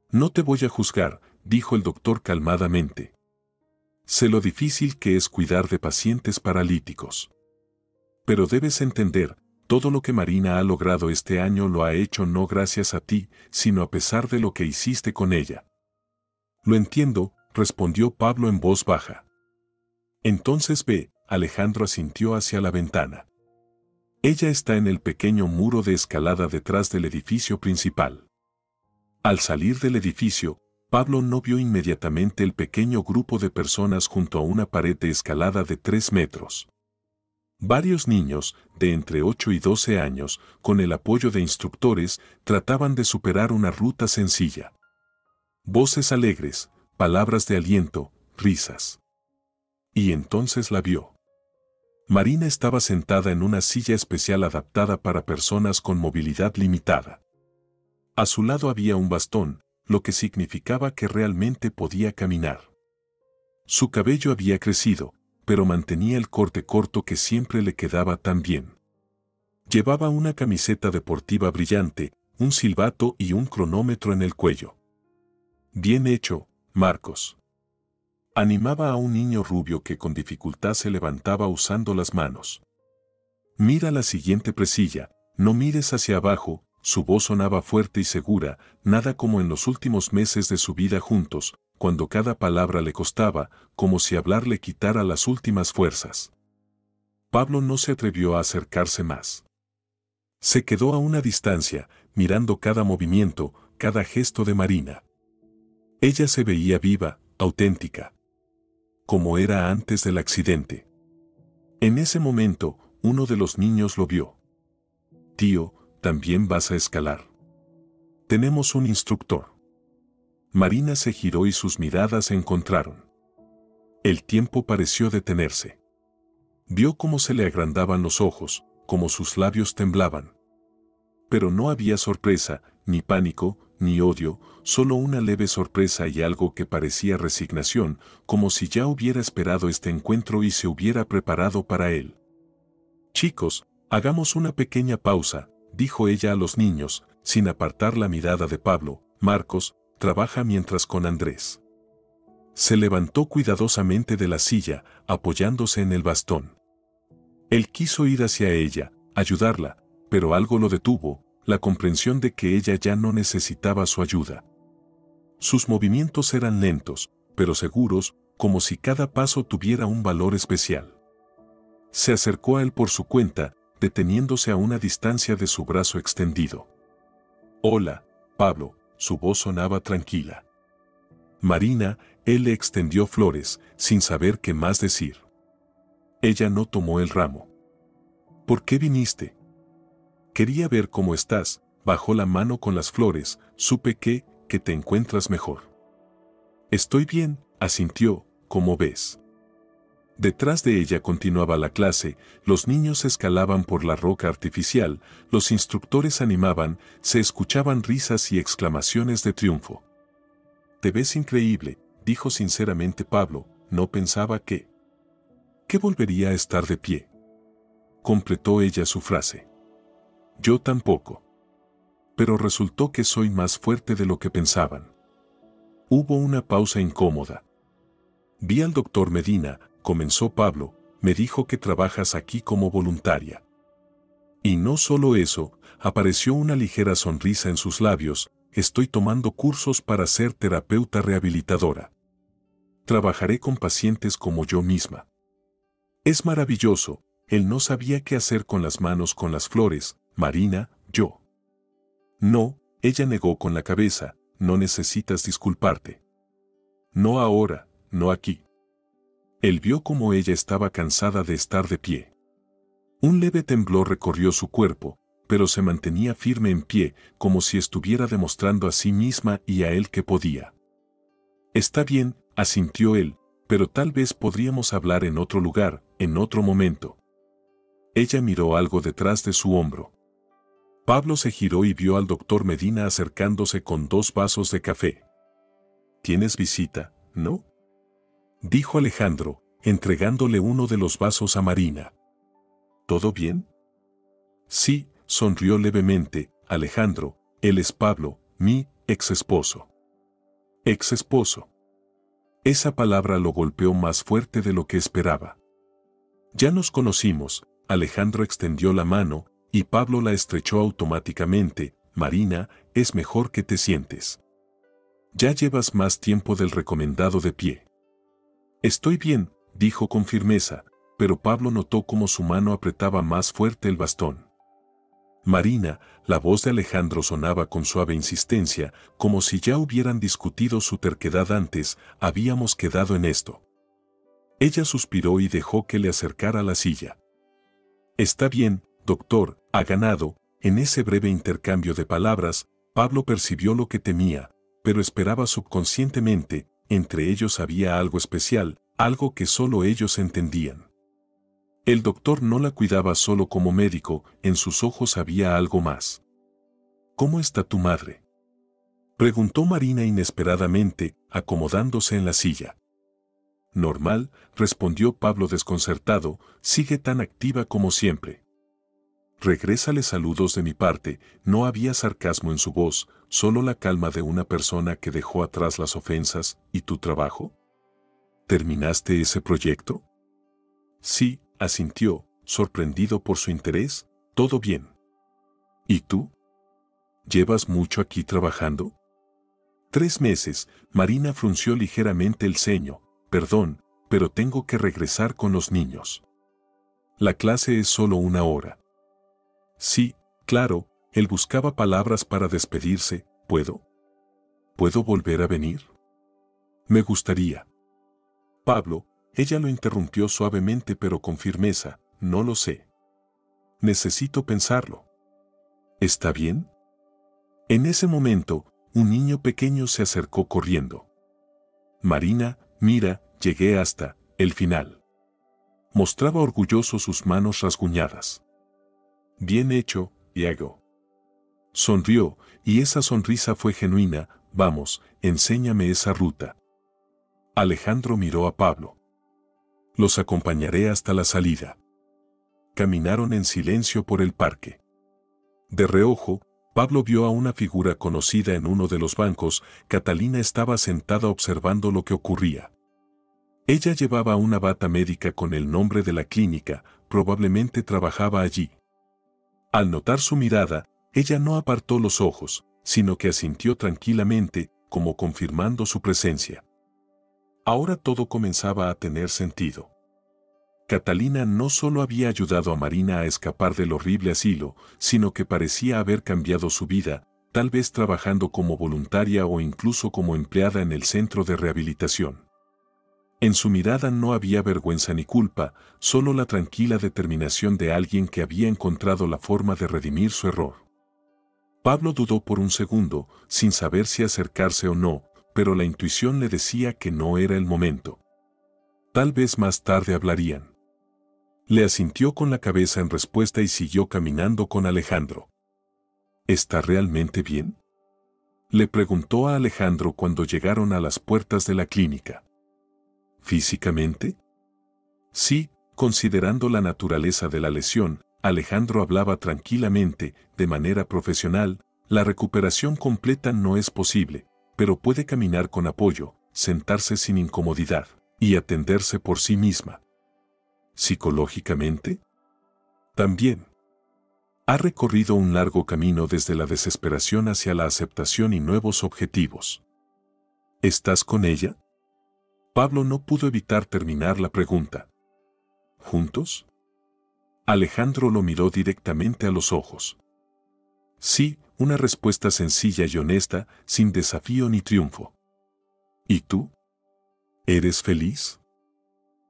No te voy a juzgar, dijo el doctor calmadamente. Sé lo difícil que es cuidar de pacientes paralíticos. Pero debes entender, todo lo que Marina ha logrado este año lo ha hecho no gracias a ti, sino a pesar de lo que hiciste con ella. Lo entiendo, respondió Pablo en voz baja. Entonces ve, Alejandro asintió hacia la ventana. Ella está en el pequeño muro de escalada detrás del edificio principal. Al salir del edificio, Pablo no vio inmediatamente el pequeño grupo de personas junto a una pared de escalada de 3 metros. Varios niños, de entre 8 y 12 años, con el apoyo de instructores, trataban de superar una ruta sencilla. Voces alegres, palabras de aliento, risas. Y entonces la vio. Marina estaba sentada en una silla especial adaptada para personas con movilidad limitada. A su lado había un bastón, lo que significaba que realmente podía caminar. Su cabello había crecido, pero mantenía el corte corto que siempre le quedaba tan bien. Llevaba una camiseta deportiva brillante, un silbato y un cronómetro en el cuello. Bien hecho, Marcos. Animaba a un niño rubio que con dificultad se levantaba usando las manos. Mira la siguiente presilla, no mires hacia abajo, su voz sonaba fuerte y segura, nada como en los últimos meses de su vida juntos, cuando cada palabra le costaba, como si hablar le quitara las últimas fuerzas. Pablo no se atrevió a acercarse más. Se quedó a una distancia, mirando cada movimiento, cada gesto de Marina. Ella se veía viva, auténtica. Como era antes del accidente. En ese momento, uno de los niños lo vio. Tío, ¿también vas a escalar? Tenemos un instructor. Marina se giró y sus miradas se encontraron. El tiempo pareció detenerse. Vio cómo se le agrandaban los ojos, cómo sus labios temblaban. Pero no había sorpresa, ni pánico, ni odio, solo una leve sorpresa y algo que parecía resignación, como si ya hubiera esperado este encuentro y se hubiera preparado para él. Chicos, hagamos una pequeña pausa, dijo ella a los niños, sin apartar la mirada de Pablo. Marcos, trabaja mientras con Andrés. Se levantó cuidadosamente de la silla, apoyándose en el bastón. Él quiso ir hacia ella, ayudarla, pero algo lo detuvo, la comprensión de que ella ya no necesitaba su ayuda. Sus movimientos eran lentos, pero seguros, como si cada paso tuviera un valor especial. Se acercó a él por su cuenta, deteniéndose a una distancia de su brazo extendido. Hola, Pablo, su voz sonaba tranquila. Marina, él le extendió flores, sin saber qué más decir. Ella no tomó el ramo. ¿Por qué viniste? Quería ver cómo estás. Bajó la mano con las flores. Supe que te encuentras mejor. Estoy bien, asintió, como ves. Detrás de ella continuaba la clase, los niños escalaban por la roca artificial, los instructores animaban, se escuchaban risas y exclamaciones de triunfo. Te ves increíble, dijo sinceramente Pablo, no pensaba que volvería a estar de pie. Completó ella su frase. Yo tampoco. Pero resultó que soy más fuerte de lo que pensaban. Hubo una pausa incómoda. Vi al doctor Medina, comenzó Pablo, me dijo que trabajas aquí como voluntaria. Y no solo eso, apareció una ligera sonrisa en sus labios, estoy tomando cursos para ser terapeuta rehabilitadora. Trabajaré con pacientes como yo misma. Es maravilloso, él no sabía qué hacer con las manos con las flores, Marina, yo. No, ella negó con la cabeza, no necesitas disculparte. No ahora, no aquí. Él vio cómo ella estaba cansada de estar de pie. Un leve temblor recorrió su cuerpo, pero se mantenía firme en pie, como si estuviera demostrando a sí misma y a él que podía. Está bien, asintió él, pero tal vez podríamos hablar en otro lugar, en otro momento. Ella miró algo detrás de su hombro. Pablo se giró y vio al doctor Medina acercándose con 2 vasos de café. ¿Tienes visita, no? Dijo Alejandro, entregándole uno de los vasos a Marina. ¿Todo bien? Sí, sonrió levemente, Alejandro, él es Pablo, mi ex-esposo. Ex-esposo. Esa palabra lo golpeó más fuerte de lo que esperaba. Ya nos conocimos, Alejandro extendió la mano, y Pablo la estrechó automáticamente. Marina, es mejor que te sientes. Ya llevas más tiempo del recomendado de pie. Estoy bien, dijo con firmeza, pero Pablo notó cómo su mano apretaba más fuerte el bastón. Marina, la voz de Alejandro sonaba con suave insistencia, como si ya hubieran discutido su terquedad antes, habíamos quedado en esto. Ella suspiró y dejó que le acercara la silla. Está bien, doctor, ha ganado. En ese breve intercambio de palabras, Pablo percibió lo que temía, pero esperaba subconscientemente, entre ellos había algo especial, algo que solo ellos entendían. El doctor no la cuidaba solo como médico, en sus ojos había algo más. ¿Cómo está tu madre?, preguntó Marina inesperadamente, acomodándose en la silla. Normal, respondió Pablo desconcertado, sigue tan activa como siempre. Regrésale saludos de mi parte, no había sarcasmo en su voz, solo la calma de una persona que dejó atrás las ofensas. ¿Y tu trabajo? ¿Terminaste ese proyecto? Sí, asintió, sorprendido por su interés, todo bien. ¿Y tú? ¿Llevas mucho aquí trabajando? 3 meses, Marina frunció ligeramente el ceño, perdón, pero tengo que regresar con los niños. La clase es solo 1 hora. Sí, claro, él buscaba palabras para despedirse. ¿Puedo volver a venir? Me gustaría. Pablo, ella lo interrumpió suavemente pero con firmeza, no lo sé. Necesito pensarlo. ¿Está bien? En ese momento, un niño pequeño se acercó corriendo. Marina, mira, llegué hasta el final. Mostraba orgulloso sus manos rasguñadas. Bien hecho, Diego. Sonrió, y esa sonrisa fue genuina. Vamos, enséñame esa ruta. Alejandro miró a Pablo. Los acompañaré hasta la salida. Caminaron en silencio por el parque. De reojo, Pablo vio a una figura conocida en uno de los bancos. Catalina estaba sentada observando lo que ocurría. Ella llevaba una bata médica con el nombre de la clínica, probablemente trabajaba allí. Al notar su mirada, ella no apartó los ojos, sino que asintió tranquilamente, como confirmando su presencia. Ahora todo comenzaba a tener sentido. Catalina no solo había ayudado a Marina a escapar del horrible asilo, sino que parecía haber cambiado su vida. tal vez trabajando como voluntaria o incluso como empleada en el centro de rehabilitación. En su mirada no había vergüenza ni culpa, solo la tranquila determinación de alguien que había encontrado la forma de redimir su error. Pablo dudó por un segundo, sin saber si acercarse o no, pero la intuición le decía que no era el momento. Tal vez más tarde hablarían. Le asintió con la cabeza en respuesta y siguió caminando con Alejandro. ¿Está realmente bien?, le preguntó a Alejandro cuando llegaron a las puertas de la clínica. ¿Físicamente? Sí, considerando la naturaleza de la lesión, Alejandro hablaba tranquilamente, de manera profesional. La recuperación completa no es posible, pero puede caminar con apoyo, sentarse sin incomodidad y atenderse por sí misma. ¿Psicológicamente? También. Ha recorrido un largo camino desde la desesperación hacia la aceptación y nuevos objetivos. ¿Estás con ella? Pablo no pudo evitar terminar la pregunta. ¿Juntos? Alejandro lo miró directamente a los ojos. Sí, una respuesta sencilla y honesta, sin desafío ni triunfo. ¿Y tú? ¿Eres feliz?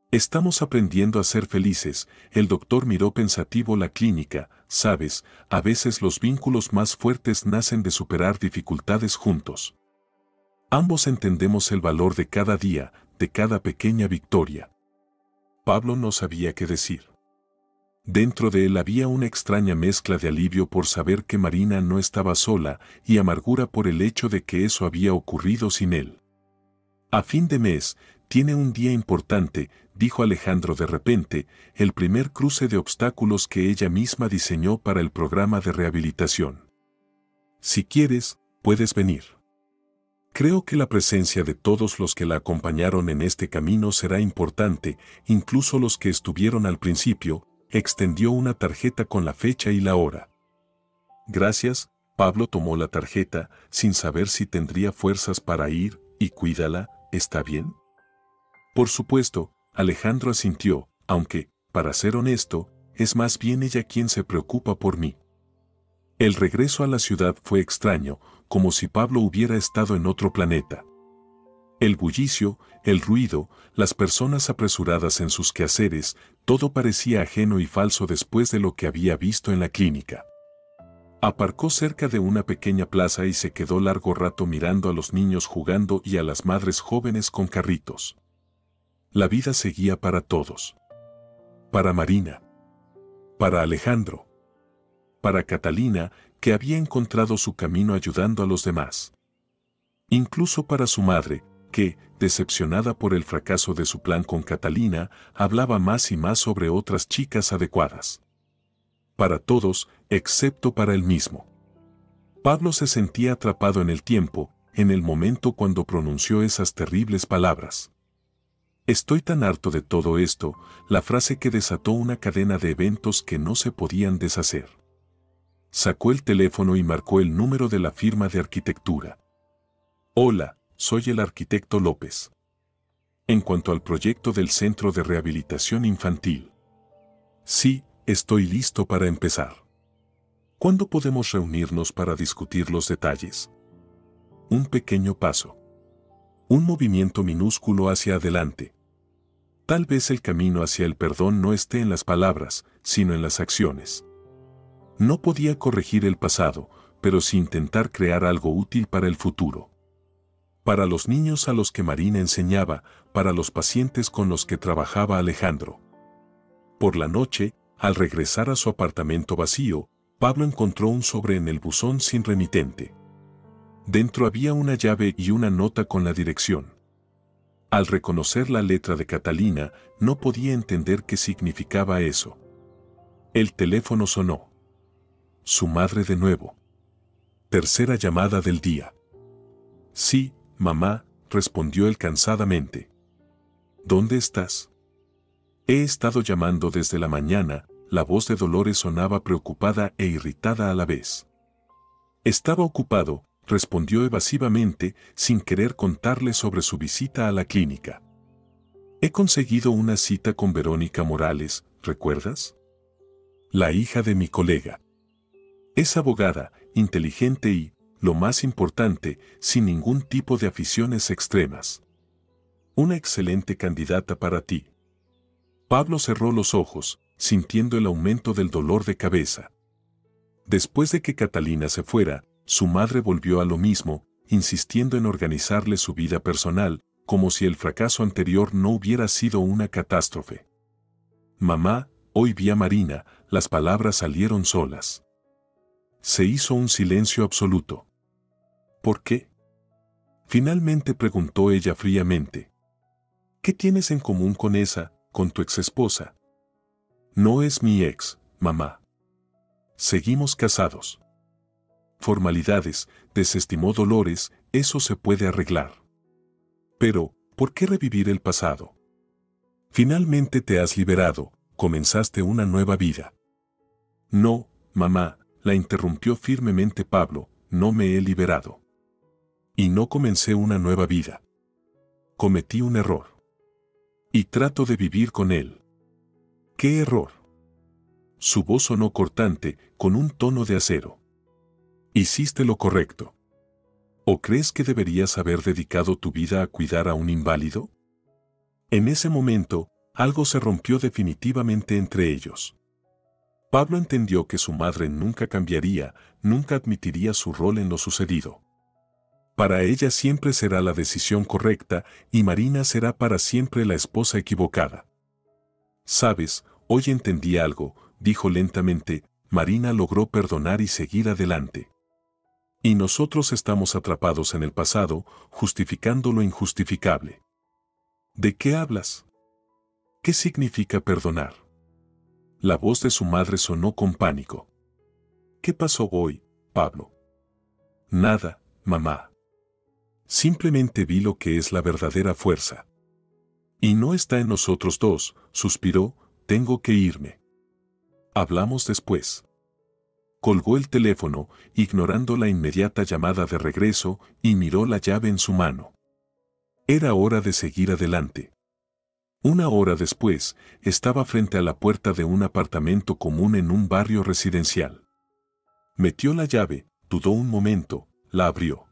Estamos aprendiendo a ser felices. El doctor miró pensativo la clínica. Sabes, a veces los vínculos más fuertes nacen de superar dificultades juntos. Ambos entendemos el valor de cada día, de cada pequeña victoria. Pablo no sabía qué decir. Dentro de él había una extraña mezcla de alivio por saber que Marina no estaba sola y amargura por el hecho de que eso había ocurrido sin él. A fin de mes, tiene un día importante, dijo Alejandro de repente, el primer cruce de obstáculos que ella misma diseñó para el programa de rehabilitación. Si quieres, puedes venir. Creo que la presencia de todos los que la acompañaron en este camino será importante, incluso los que estuvieron al principio. Extendió una tarjeta con la fecha y la hora. Gracias, Pablo tomó la tarjeta, sin saber si tendría fuerzas para ir, y cuídala, ¿está bien? Por supuesto, Alejandro asintió, aunque, para ser honesto, es más bien ella quien se preocupa por mí. El regreso a la ciudad fue extraño, como si Pablo hubiera estado en otro planeta. El bullicio, el ruido, las personas apresuradas en sus quehaceres, todo parecía ajeno y falso después de lo que había visto en la clínica. Aparcó cerca de una pequeña plaza y se quedó largo rato mirando a los niños jugando y a las madres jóvenes con carritos. La vida seguía para todos. Para Marina. Para Alejandro. Para Catalina, que había encontrado su camino ayudando a los demás. Incluso para su madre, que, decepcionada por el fracaso de su plan con Catalina, hablaba más y más sobre otras chicas adecuadas. Para todos, excepto para él mismo. Pablo se sentía atrapado en el tiempo, en el momento cuando pronunció esas terribles palabras. Estoy tan harto de todo esto, la frase que desató una cadena de eventos que no se podían deshacer. Sacó el teléfono y marcó el número de la firma de arquitectura. Hola, soy el arquitecto López. En cuanto al proyecto del Centro de Rehabilitación Infantil. Sí, estoy listo para empezar. ¿Cuándo podemos reunirnos para discutir los detalles? Un pequeño paso. Un movimiento minúsculo hacia adelante. Tal vez el camino hacia el perdón no esté en las palabras, sino en las acciones. No podía corregir el pasado, pero sí intentar crear algo útil para el futuro. Para los niños a los que Marina enseñaba, para los pacientes con los que trabajaba Alejandro. Por la noche, al regresar a su apartamento vacío, Pablo encontró un sobre en el buzón sin remitente. Dentro había una llave y una nota con la dirección. Al reconocer la letra de Catalina, no podía entender qué significaba eso. El teléfono sonó. Su madre de nuevo. Tercera llamada del día. Sí, mamá, respondió él cansadamente. ¿Dónde estás? He estado llamando desde la mañana. La voz de Dolores sonaba preocupada e irritada a la vez. Estaba ocupado, respondió evasivamente, sin querer contarle sobre su visita a la clínica. He conseguido una cita con Verónica Morales, ¿recuerdas? La hija de mi colega. Es abogada, inteligente y, lo más importante, sin ningún tipo de aficiones extremas. Una excelente candidata para ti. Pablo cerró los ojos, sintiendo el aumento del dolor de cabeza. Después de que Catalina se fuera, su madre volvió a lo mismo, insistiendo en organizarle su vida personal, como si el fracaso anterior no hubiera sido una catástrofe. Mamá, hoy vi a Marina, las palabras salieron solas. Se hizo un silencio absoluto. ¿Por qué? Finalmente preguntó ella fríamente. ¿Qué tienes en común con tu exesposa? No es mi ex, mamá. Seguimos casados. Formalidades, desestimó Dolores, eso se puede arreglar. Pero, ¿por qué revivir el pasado? Finalmente te has liberado, comenzaste una nueva vida. No, mamá, la interrumpió firmemente Pablo, no me he liberado. Y no comencé una nueva vida. Cometí un error. Y trato de vivir con él. ¿Qué error? Su voz sonó cortante, con un tono de acero. ¿Hiciste lo correcto? ¿O crees que deberías haber dedicado tu vida a cuidar a un inválido? En ese momento, algo se rompió definitivamente entre ellos. Pablo entendió que su madre nunca cambiaría, nunca admitiría su rol en lo sucedido. Para ella siempre será la decisión correcta y Marina será para siempre la esposa equivocada. ¿Sabes? Hoy entendí algo, dijo lentamente, Marina logró perdonar y seguir adelante. Y nosotros estamos atrapados en el pasado, justificando lo injustificable. ¿De qué hablas? ¿Qué significa perdonar? La voz de su madre sonó con pánico. ¿Qué pasó hoy, Pablo? Nada, mamá. Simplemente vi lo que es la verdadera fuerza. Y no está en nosotros dos, suspiró, tengo que irme. Hablamos después. Colgó el teléfono, ignorando la inmediata llamada de regreso, y miró la llave en su mano. Era hora de seguir adelante. Una hora después, estaba frente a la puerta de un apartamento común en un barrio residencial. Metió la llave, dudó un momento, la abrió.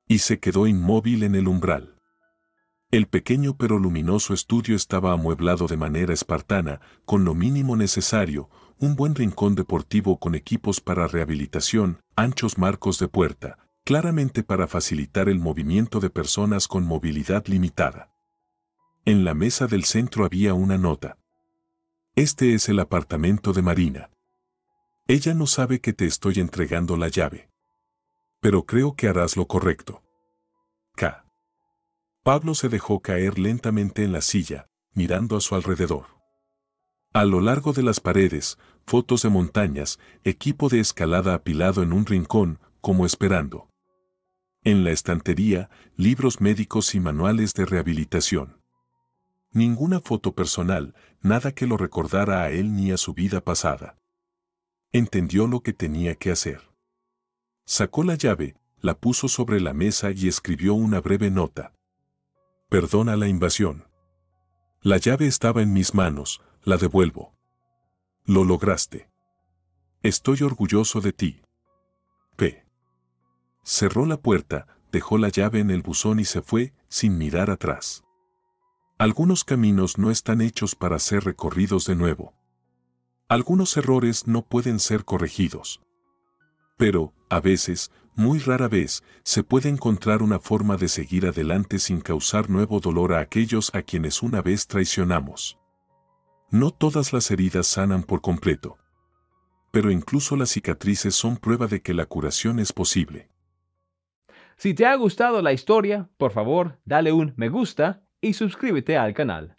Y se quedó inmóvil en el umbral. El pequeño pero luminoso estudio estaba amueblado de manera espartana, con lo mínimo necesario, un buen rincón deportivo con equipos para rehabilitación, anchos marcos de puerta, claramente para facilitar el movimiento de personas con movilidad limitada. En la mesa del centro había una nota. Este es el apartamento de Marina. Ella no sabe que te estoy entregando la llave. Pero creo que harás lo correcto. K. Pablo se dejó caer lentamente en la silla, mirando a su alrededor. A lo largo de las paredes, fotos de montañas, equipo de escalada apilado en un rincón, como esperando. En la estantería, libros médicos y manuales de rehabilitación. Ninguna foto personal, nada que lo recordara a él ni a su vida pasada. Entendió lo que tenía que hacer. Sacó la llave, la puso sobre la mesa y escribió una breve nota. Perdona la invasión. La llave estaba en mis manos, la devuelvo. Lo lograste. Estoy orgulloso de ti. P. Cerró la puerta, dejó la llave en el buzón y se fue, sin mirar atrás. Algunos caminos no están hechos para ser recorridos de nuevo. Algunos errores no pueden ser corregidos. Pero, a veces, muy rara vez, se puede encontrar una forma de seguir adelante sin causar nuevo dolor a aquellos a quienes una vez traicionamos. No todas las heridas sanan por completo. Pero incluso las cicatrices son prueba de que la curación es posible. Si te ha gustado la historia, por favor, dale un me gusta y suscríbete al canal.